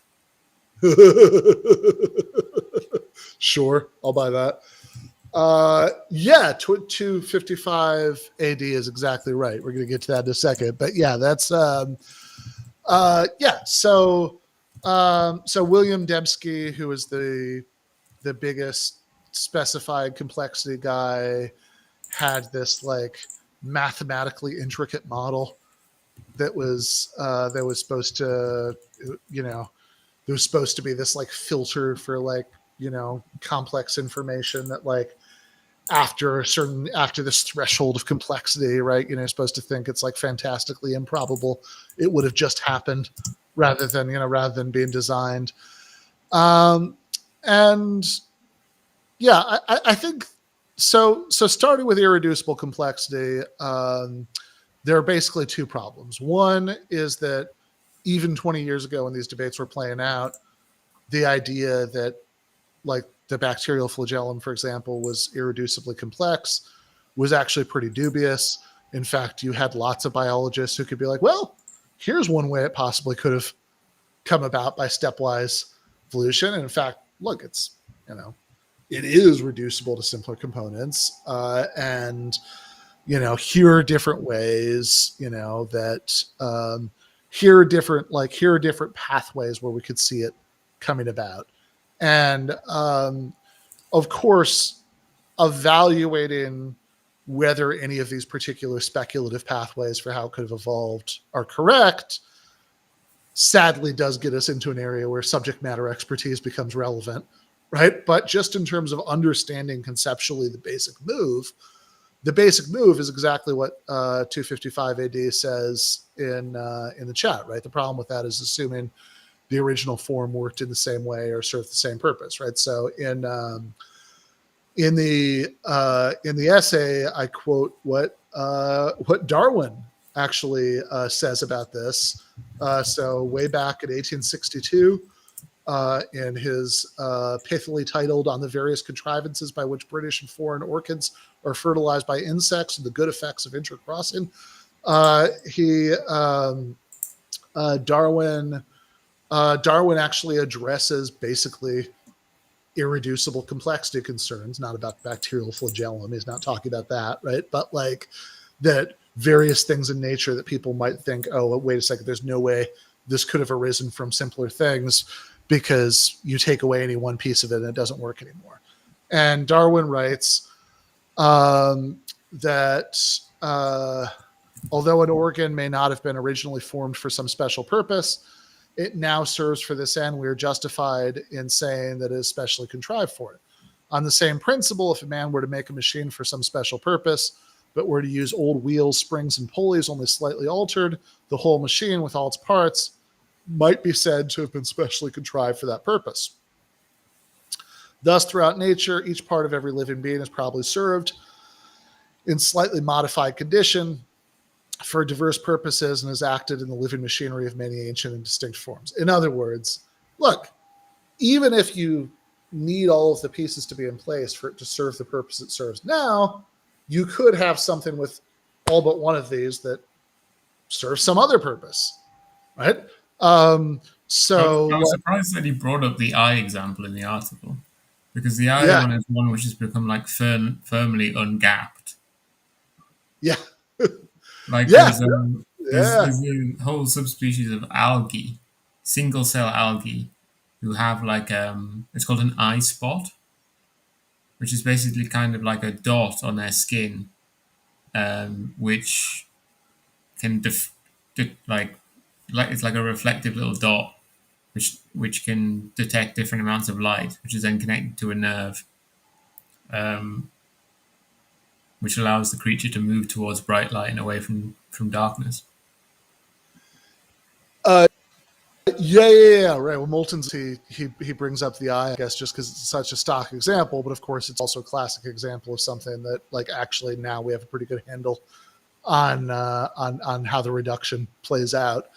Sure, I'll buy that. 255 AD is exactly right. We're going to get to that in a second, but yeah, that's So William Dembski, who is the biggest specified complexity guy, had this like mathematically intricate model that was supposed to there was supposed to be this like filter for like complex information that like after this threshold of complexity, right, supposed to think it's like fantastically improbable it would have just happened rather than being designed. And yeah, I think so starting with irreducible complexity, there are basically two problems. One is that even 20 years ago when these debates were playing out, the idea that like the bacterial flagellum, for example, was irreducibly complex was actually pretty dubious. In fact, you had lots of biologists who could be like, well, here's one way it possibly could have come about by stepwise evolution. And in fact, look, it is reducible to simpler components. And here are different ways, here are different pathways where we could see it coming about. And of course, evaluating whether any of these particular speculative pathways for how it could have evolved are correct sadly does get us into an area where subject matter expertise becomes relevant, right? But just in terms of understanding conceptually the basic move is exactly what 255 AD says in the chat, right? The problem with that is assuming the original form worked in the same way or served the same purpose, right? So in the essay, I quote what Darwin actually says about this. So way back in 1862, in his pithily titled "On the Various Contrivances by which British and Foreign Orchids are Fertilized by Insects and the Good Effects of Intercrossing," Darwin actually addresses basically irreducible complexity concerns, not about bacterial flagellum. He's not talking about that, right? But like that various things in nature that people might think, oh, wait a second, there's no way this could have arisen from simpler things, because you take away any one piece of it and it doesn't work anymore. And Darwin writes that although an organ may not have been originally formed for some special purpose, it now serves for this end. We are justified in saying that it is specially contrived for it. On the same principle, if a man were to make a machine for some special purpose, but were to use old wheels, springs, and pulleys only slightly altered, the whole machine with all its parts might be said to have been specially contrived for that purpose. Thus, throughout nature, each part of every living being is probably served in slightly modified condition for diverse purposes and has acted in the living machinery of many ancient and distinct forms. In other words, look, even if you need all of the pieces to be in place for it to serve the purpose it serves now, you could have something with all but one of these that serves some other purpose, right? I was surprised that he brought up the eye example in the article, because the eye yeah, one is one which has become like firmly ungapped. yeah, Like yeah, there's yeah. a whole subspecies of algae, single cell algae, who have like it's called an eye spot, which is basically kind of like a dot on their skin, which can like it's like a reflective little dot, which can detect different amounts of light, which is then connected to a nerve, um, which allows the creature to move towards bright light and away from darkness. Uh, yeah, right. Well, Moulton's he brings up the eye, I guess, just because it's such a stock example, but of course, it's also a classic example of something that, like, actually now we have a pretty good handle on how the reduction plays out.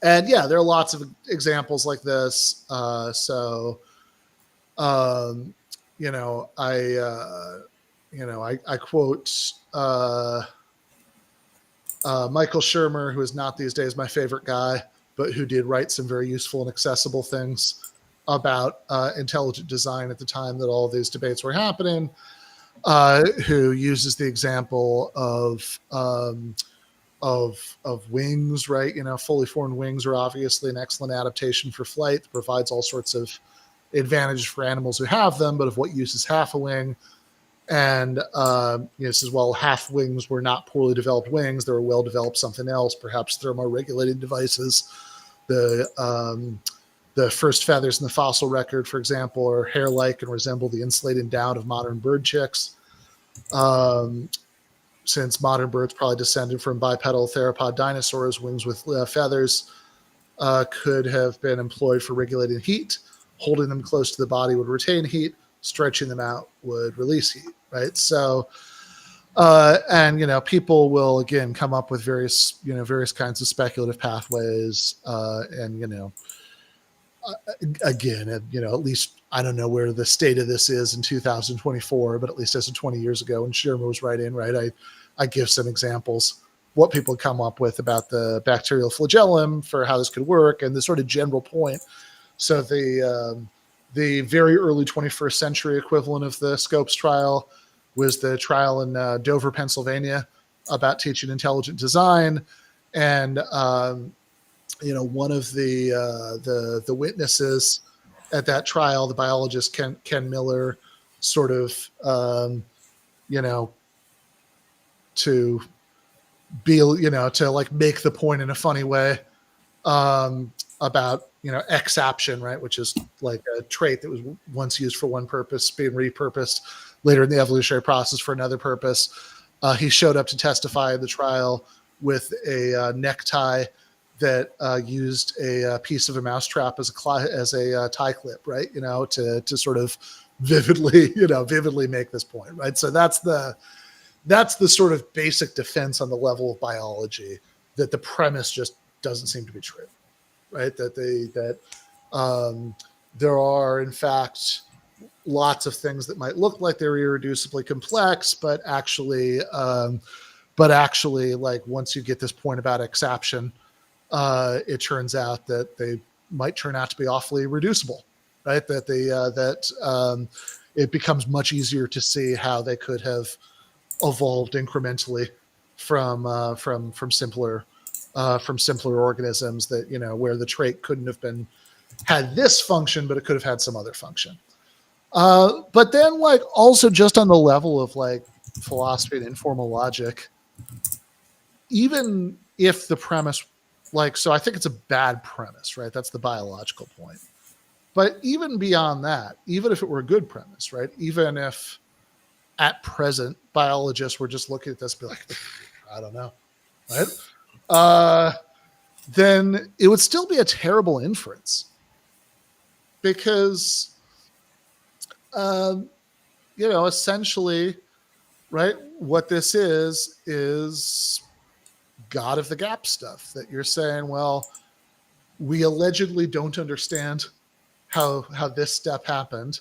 And yeah, there are lots of examples like this. Um, you know, I quote Michael Shermer, who is not these days my favorite guy, but who did write some very useful and accessible things about intelligent design at the time that all of these debates were happening. Who uses the example of wings, right? You know, fully formed wings are obviously an excellent adaptation for flight. It provides all sorts of advantages for animals who have them, but of what use is half a wing? And says, well, half wings were not poorly developed wings; they were well developed something else, perhaps thermoregulating devices. The first feathers in the fossil record, for example, are hair-like and resemble the insulated down of modern bird chicks. Since modern birds probably descended from bipedal theropod dinosaurs, wings with feathers could have been employed for regulating heat. Holding them close to the body would retain heat. Stretching them out would release heat, right? So, and people will again come up with various kinds of speculative pathways, and again, at least I don't know where the state of this is in 2024, but at least as of 20 years ago when Shermer was writing, right, I give some examples what people come up with about the bacterial flagellum for how this could work and the sort of general point. So the very early 21st century equivalent of the Scopes trial was the trial in Dover, Pennsylvania, about teaching intelligent design, and one of the witnesses at that trial, the biologist Ken Miller, sort of to be to like make the point in a funny way about exaption, right, which is like a trait that was once used for one purpose being repurposed later in the evolutionary process for another purpose. He showed up to testify in the trial with a necktie that used a piece of a mousetrap as a tie clip, right? To sort of vividly make this point, right? So that's the sort of basic defense on the level of biology, that the premise just doesn't seem to be true, right? That there are in fact lots of things that might look like they're irreducibly complex, but actually, like once you get this point about exaption, it turns out that they might turn out to be awfully reducible, right? That it becomes much easier to see how they could have evolved incrementally from simpler organisms, that where the trait couldn't have had this function, but it could have had some other function. But then, like, also just on the level of like philosophy and informal logic, even if the premise, so I think it's a bad premise, right? That's the biological point. But even beyond that, even if it were a good premise, right? Even if at present biologists were just looking at this and be like, I don't know, right? then it would still be a terrible inference because, um, essentially, right, what this is God of the gap stuff that you're saying, well, we allegedly don't understand how this step happened,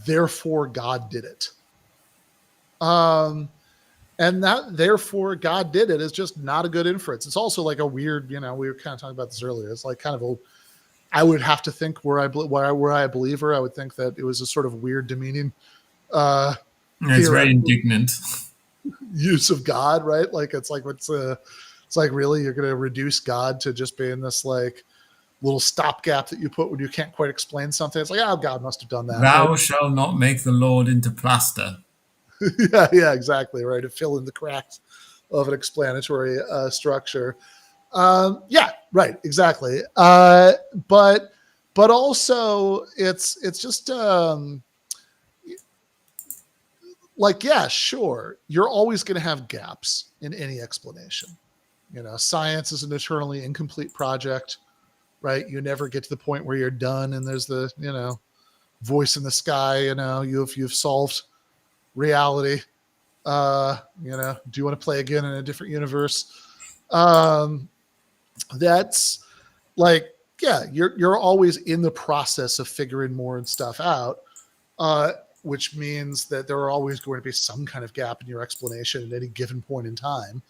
therefore God did it. Um, and that therefore God did it is just not a good inference. It's also like a weird, we were kind of talking about this earlier. It's like kind of a, I would have to think were I a believer, I would think that it was a sort of weird, demeaning, uh, Yeah, it's very theoretical indignant. use of God, right? Like it's like really you're going to reduce God to just being this like little stopgap that you put when you can't quite explain something. It's like, oh, God must have done that, right? Thou shalt not make the Lord into plaster. Yeah, exactly, right. To fill in the cracks of an explanatory structure. Yeah, right, exactly. But also it's just like, yeah, sure, you're always going to have gaps in any explanation. Science is an eternally incomplete project, right? You never get to the point where you're done and there's the voice in the sky. You've solved reality. Do you want to play again in a different universe? Um, that's like, yeah, you're always in the process of figuring more and stuff out, uh, which means that there are always going to be some kind of gap in your explanation at any given point in time.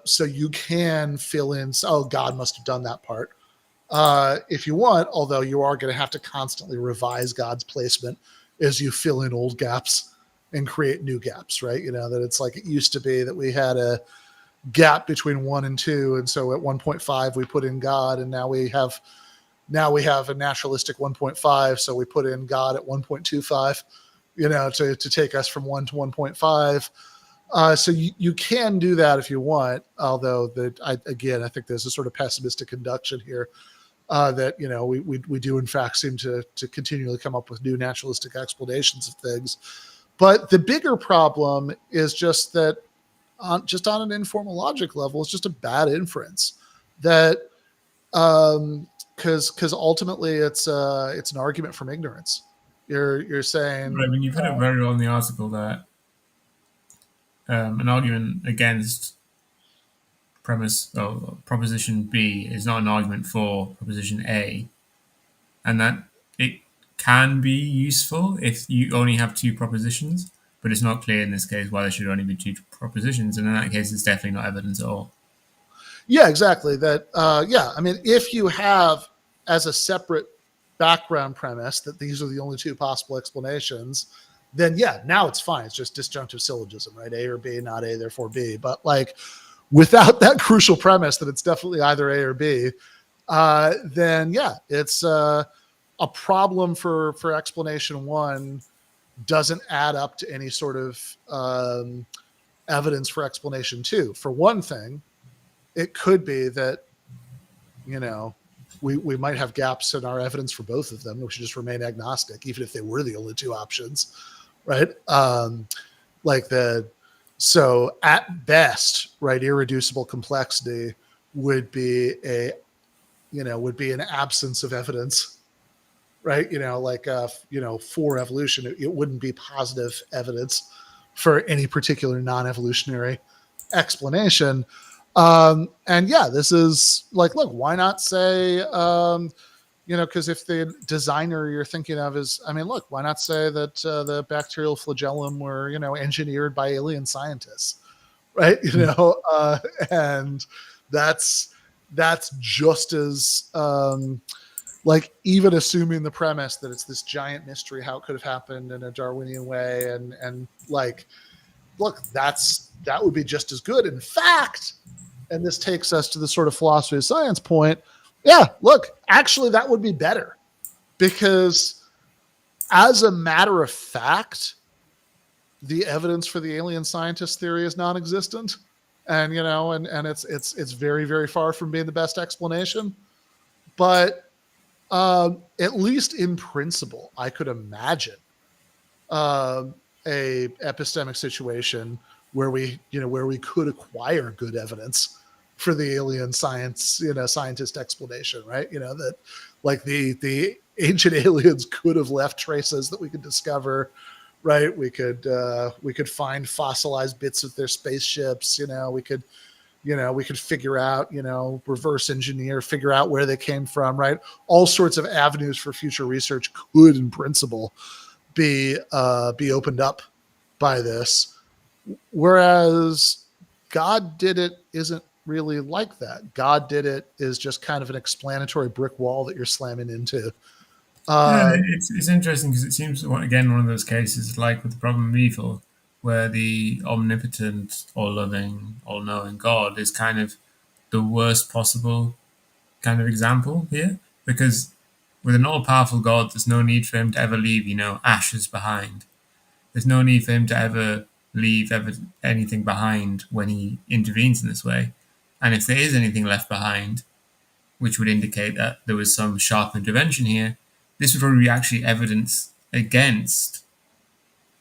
So you can fill in, oh, God must have done that part. If you want, although you are going to have to constantly revise God's placement as you fill in old gaps and create new gaps, right? That it's like it used to be that we had a gap between 1 and 2, and so at 1.5 we put in God, and now we have a naturalistic 1.5, so we put in God at 1.25, to take us from 1 to 1.5. So you can do that if you want, although I think there's a sort of pessimistic induction here, that we do in fact seem to continually come up with new naturalistic explanations of things. But the bigger problem is just that on an informal logic level, it's just a bad inference that, because ultimately it's an argument from ignorance. You're saying, I mean, you put it very well in the article that an argument against proposition B is not an argument for proposition A, and that it can be useful if you only have two propositions, but it's not clear in this case why there should only be two propositions, and in that case, it's definitely not evidence at all. yeah, exactly. That, yeah, I mean, if you have as a separate background premise that these are the only two possible explanations, then yeah, now it's fine. It's just disjunctive syllogism, right? A or B, not A, therefore B. But like, without that crucial premise that it's definitely either A or B, then yeah, it's a problem for explanation one doesn't add up to any sort of evidence for explanation two. For one thing, it could be that we might have gaps in our evidence for both of them. We should just remain agnostic, even if they were the only two options, right? So at best, right, irreducible complexity would be an absence of evidence, right? For evolution, it wouldn't be positive evidence for any particular non-evolutionary explanation. And yeah, this is like, look, why not say, because if the designer you're thinking of is, I mean, look, why not say that the bacterial flagellum were, engineered by alien scientists, right? And that's just as, like, even assuming the premise that it's this giant mystery how it could have happened in a Darwinian way, and like, look, that would be just as good. In fact, and this takes us to the sort of philosophy of science point. Yeah, look, actually, that would be better, because as a matter of fact, the evidence for the alien scientist theory is non-existent, and it's very, very far from being the best explanation. But at least in principle, I could imagine a epistemic situation where we could acquire good evidence for the alien science, scientist explanation, right? That like the ancient aliens could have left traces that we could discover, right? We could find fossilized bits of their spaceships. We could figure out, reverse engineer, figure out where they came from, right? All sorts of avenues for future research could, in principle, be opened up by this. Whereas God did it isn't really like that. God did it is just kind of an explanatory brick wall that you're slamming into. Yeah, Um, it's interesting because it seems again one of those cases like with the problem of evil, where the omnipotent, all loving, all knowing God is kind of the worst possible kind of example here, because with an all powerful God, there's no need for him to ever leave, ashes behind. There's no need for him to ever leave anything behind when he intervenes in this way. And if there is anything left behind, which would indicate that there was some sharp intervention here, this would probably be actually evidence against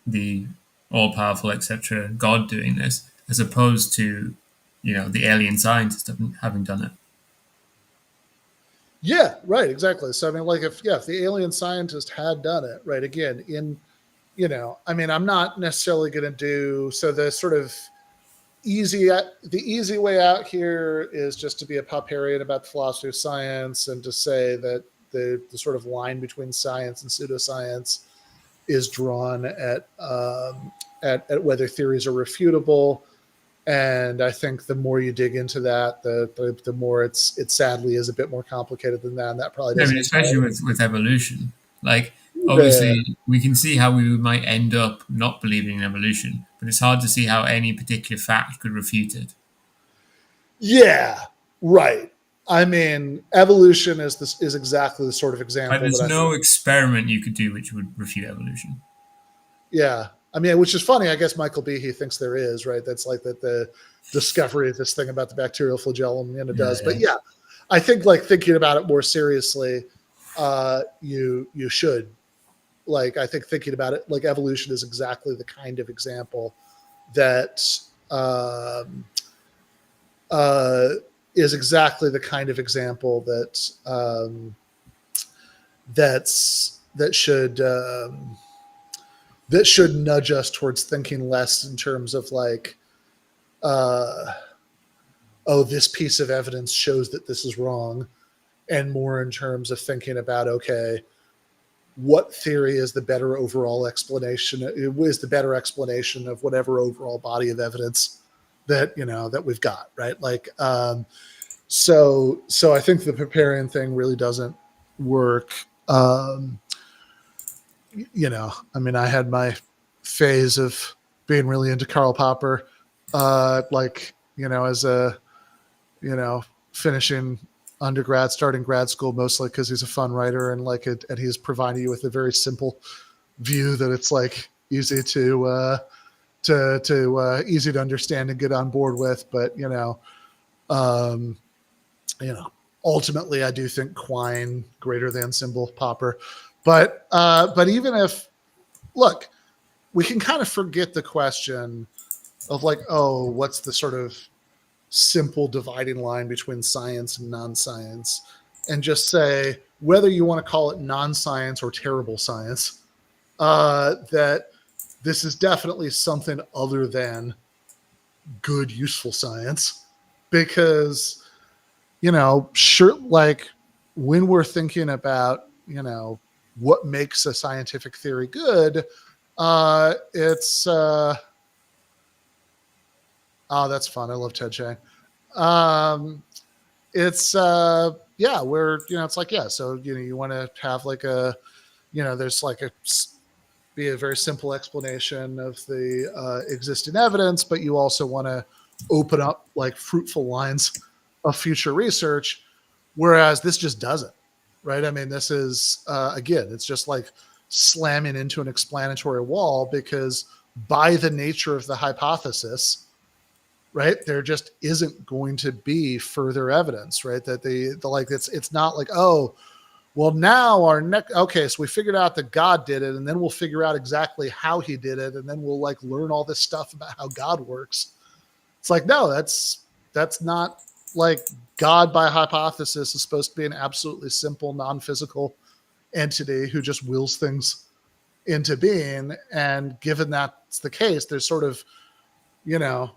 the all powerful, etc., God doing this, as opposed to, the alien scientist having done it. yeah, right, exactly. So I mean, like if the alien scientist had done it, right, again, I mean, I'm not necessarily going to do so. The sort of the easy way out here is just to be a Popperian about the philosophy of science and to say that the sort of line between science and pseudoscience is drawn at whether theories are refutable. And I think the more you dig into that, the more it sadly is a bit more complicated than that. And that probably Yeah, I doesn't mean, especially entirely. with evolution. Like, Yeah. obviously, we can see how we might end up not believing in evolution, but it's hard to see how any particular fact could refute it. Yeah, right. I mean, evolution is exactly the sort of Like, example that there's I think. no experiment you could do which would refute evolution. Yeah, I mean, which is funny. I guess Michael Behe thinks there is, right? That's like that the discovery of this thing about the bacterial flagellum, Yeah, does. But yeah. yeah, I think like thinking about it more seriously, you should like. I think thinking about it like evolution is exactly the kind of example that um, uh, is exactly the kind of example that that should nudge us towards thinking less in terms of like, uh, oh, this piece of evidence shows that this is wrong, and more in terms of thinking about, okay, what theory is the better overall explanation? Is the better explanation of whatever overall body of evidence that that we've got, right? Like, so I think the Popperian thing really doesn't work. I mean, I had my phase of being really into Karl Popper, like, as a, finishing undergrad, starting grad school, mostly because he's a fun writer and like it, and he's providing you with a very simple view that it's like easy to easy to understand and get on board with. But, um, ultimately I do think Quine greater than symbol Popper. But even if, look, we can kind of forget the question of like, oh, what's the sort of simple dividing line between science and non-science, and just say whether you want to call it non-science or terrible science, that this is definitely something other than good, useful science, because sure, like when we're thinking about what makes a scientific theory good, it's oh, that's fun. I love Ted Chiang. Um, it's yeah, where it's like, yeah, so you want to have like a there's like a be a very simple explanation of the existing evidence, but you also want to open up like fruitful lines of future research, whereas this just doesn't, right? I mean, this is again, it's just like slamming into an explanatory wall, because by the nature of the hypothesis, right, there just isn't going to be further evidence, right? That the like it's not like, oh, well, now our next, okay, so we figured out that God did it, and then we'll figure out exactly how he did it, and then we'll learn all this stuff about how God works. It's like, no, that's not like God by hypothesis is supposed to be an absolutely simple, non-physical entity who just wills things into being. And given that's the case, there's sort of, you know,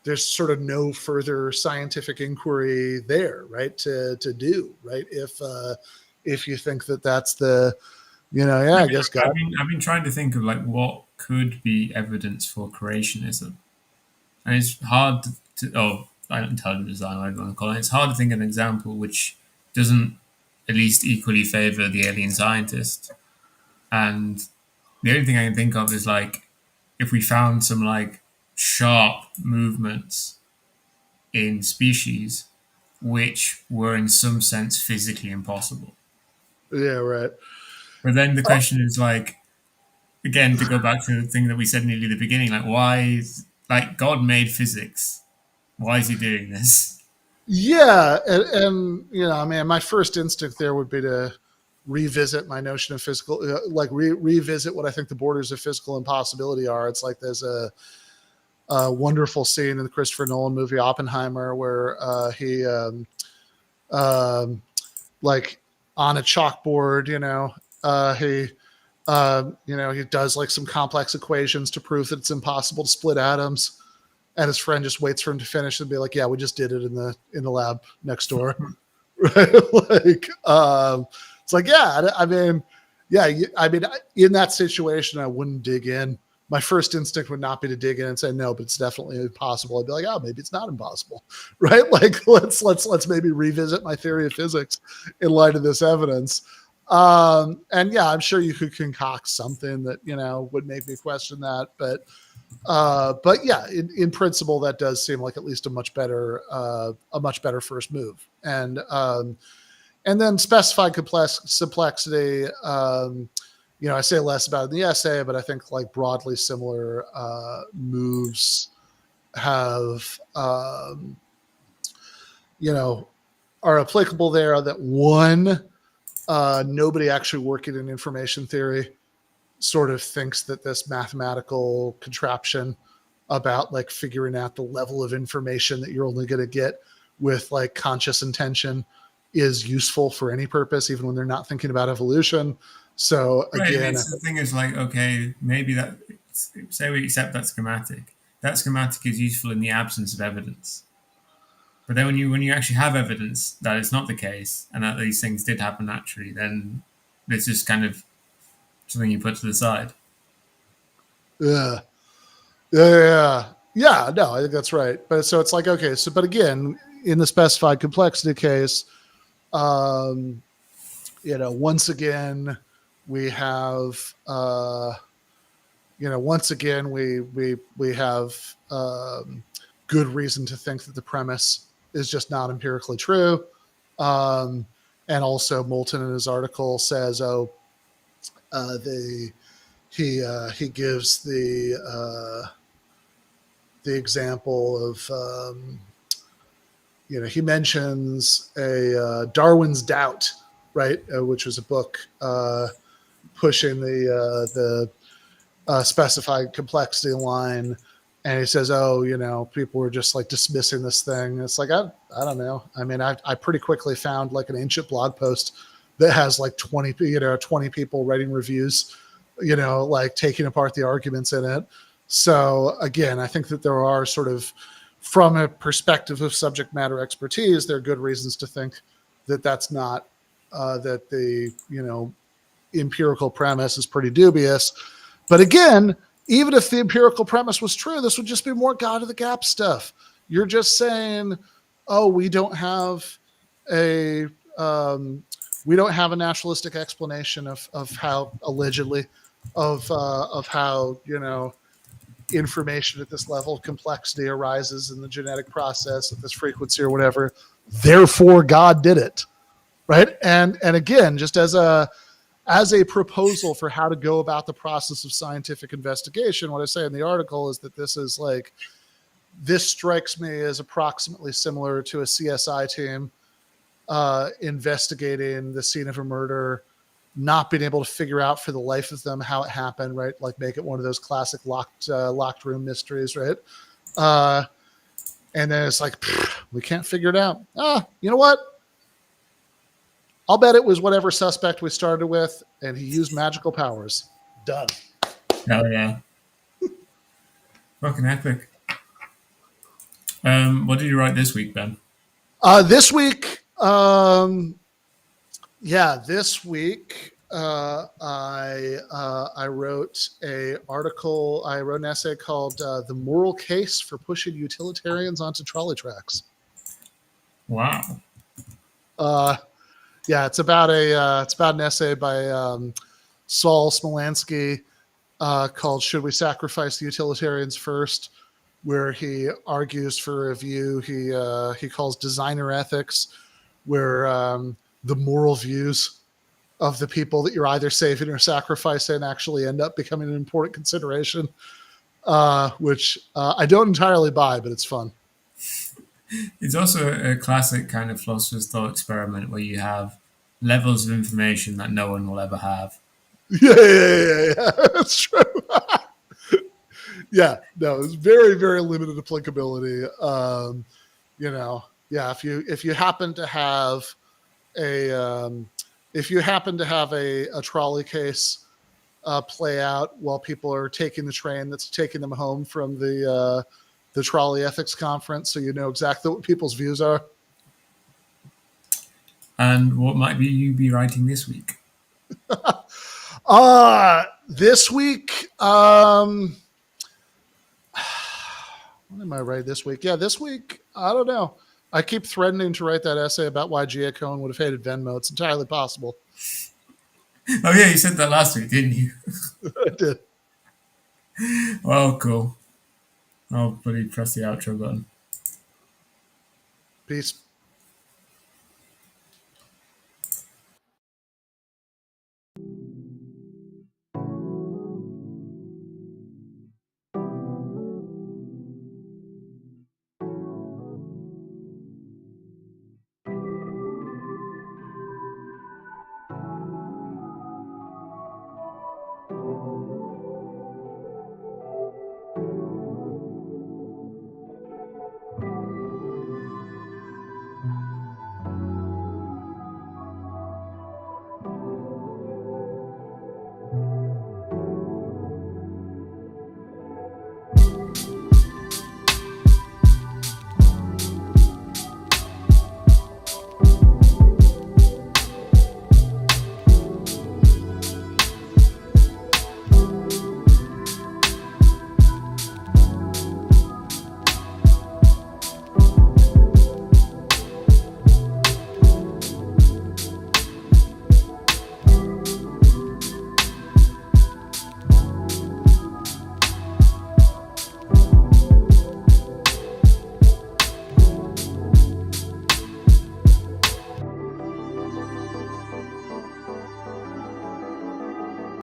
there's sort of no further scientific inquiry there, right? To do, right? If you think that that's the, yeah, I guess God. I've been trying to think of like what could be evidence for creationism, and it's hard intelligent design, whatever you want to call it. It's hard to think of an example which doesn't at least equally favor the alien scientist. And the only thing I can think of is like if we found some like sharp movements in species which were in some sense physically impossible. Yeah, right. But then the question is like, again, to go back to the thing that we said nearly at the beginning, like why is like God made physics? Why is he doing this? Yeah, and I mean, my first instinct there would be to revisit my notion of physical, like revisit what I think the borders of physical impossibility are. It's like there's a wonderful scene in the Christopher Nolan movie Oppenheimer where he like on a chalkboard, he does like some complex equations to prove that it's impossible to split atoms. And his friend just waits for him to finish and be like, "Yeah, we just did it in the lab next door." Right? It's like, yeah, I mean, in that situation, I wouldn't dig in. My first instinct would not be to dig in and say no, but it's definitely impossible. I'd be like, oh, maybe it's not impossible, right? Like, let's maybe revisit my theory of physics in light of this evidence. And yeah, I'm sure you could concoct something that would make me question that, but yeah, in principle, that does seem like at least a much better first move. And then specified complexity. I say less about it in the essay, but I think like broadly similar moves have are applicable there. That one, nobody actually working in information theory sort of thinks that this mathematical contraption about like figuring out the level of information that you're only going to get with like conscious intention is useful for any purpose, even when they're not thinking about evolution. So again, the thing is like, okay, maybe that, say we accept that schematic. That schematic is useful in the absence of evidence. But then when you actually have evidence that it's not the case and that these things did happen naturally, then it's just kind of something you put to the side. Yeah. No, I think that's right. But so it's like, okay, so, but again, in the specified complexity case, once again, we have, once again, we have good reason to think that the premise is just not empirically true. And also Moulton in his article says, he gives the example of, he mentions a Darwin's Doubt, right, which was a book pushing the specified complexity line, and he says, people were just like dismissing this thing. It's like I don't know. I mean, I pretty quickly found like an ancient blog post that has like 20 people writing reviews, like taking apart the arguments in it. So again, I think that there are sort of, from a perspective of subject matter expertise, there are good reasons to think that that's not, that the, empirical premise is pretty dubious. But again, even if the empirical premise was true, this would just be more God of the gap stuff. You're just saying, oh, we don't have a naturalistic explanation of how allegedly of how information at this level of complexity arises in the genetic process at this frequency or whatever. Therefore, God did it, right? And again, just as a proposal for how to go about the process of scientific investigation, what I say in the article is that this strikes me as approximately similar to a CSI team investigating the scene of a murder, not being able to figure out for the life of them how it happened, right? Like make it one of those classic locked room mysteries, right? And then it's like, we can't figure it out. You know what? I'll bet it was whatever suspect we started with, and he used magical powers. Done. Hell yeah. Fucking epic. What did you write this week, Ben? This week, this week I wrote a article. I wrote an essay called "The Moral Case for Pushing Utilitarians Onto Trolley Tracks." Wow. It's about an essay by Saul Smolansky called "Should We Sacrifice the Utilitarians First?" where he argues for a view he calls designer ethics, where the moral views of the people that you're either saving or sacrificing actually end up becoming an important consideration, which I don't entirely buy, but it's fun. It's also a classic kind of philosopher's thought experiment where you have levels of information that no one will ever have. Yeah. That's true. Yeah, no, it's very, very limited applicability. If you happen to have a trolley case play out while people are taking the train that's taking them home from the trolley ethics conference, so you know exactly what people's views are. And what might be you be writing this week? This week, what am I writing this week? Yeah, this week, I don't know. I keep threatening to write that essay about why G.A. Cohen would have hated Venmo. It's entirely possible. Oh yeah, you said that last week, didn't you? I did. Well, cool. I'll pretty press the outro button. Peace.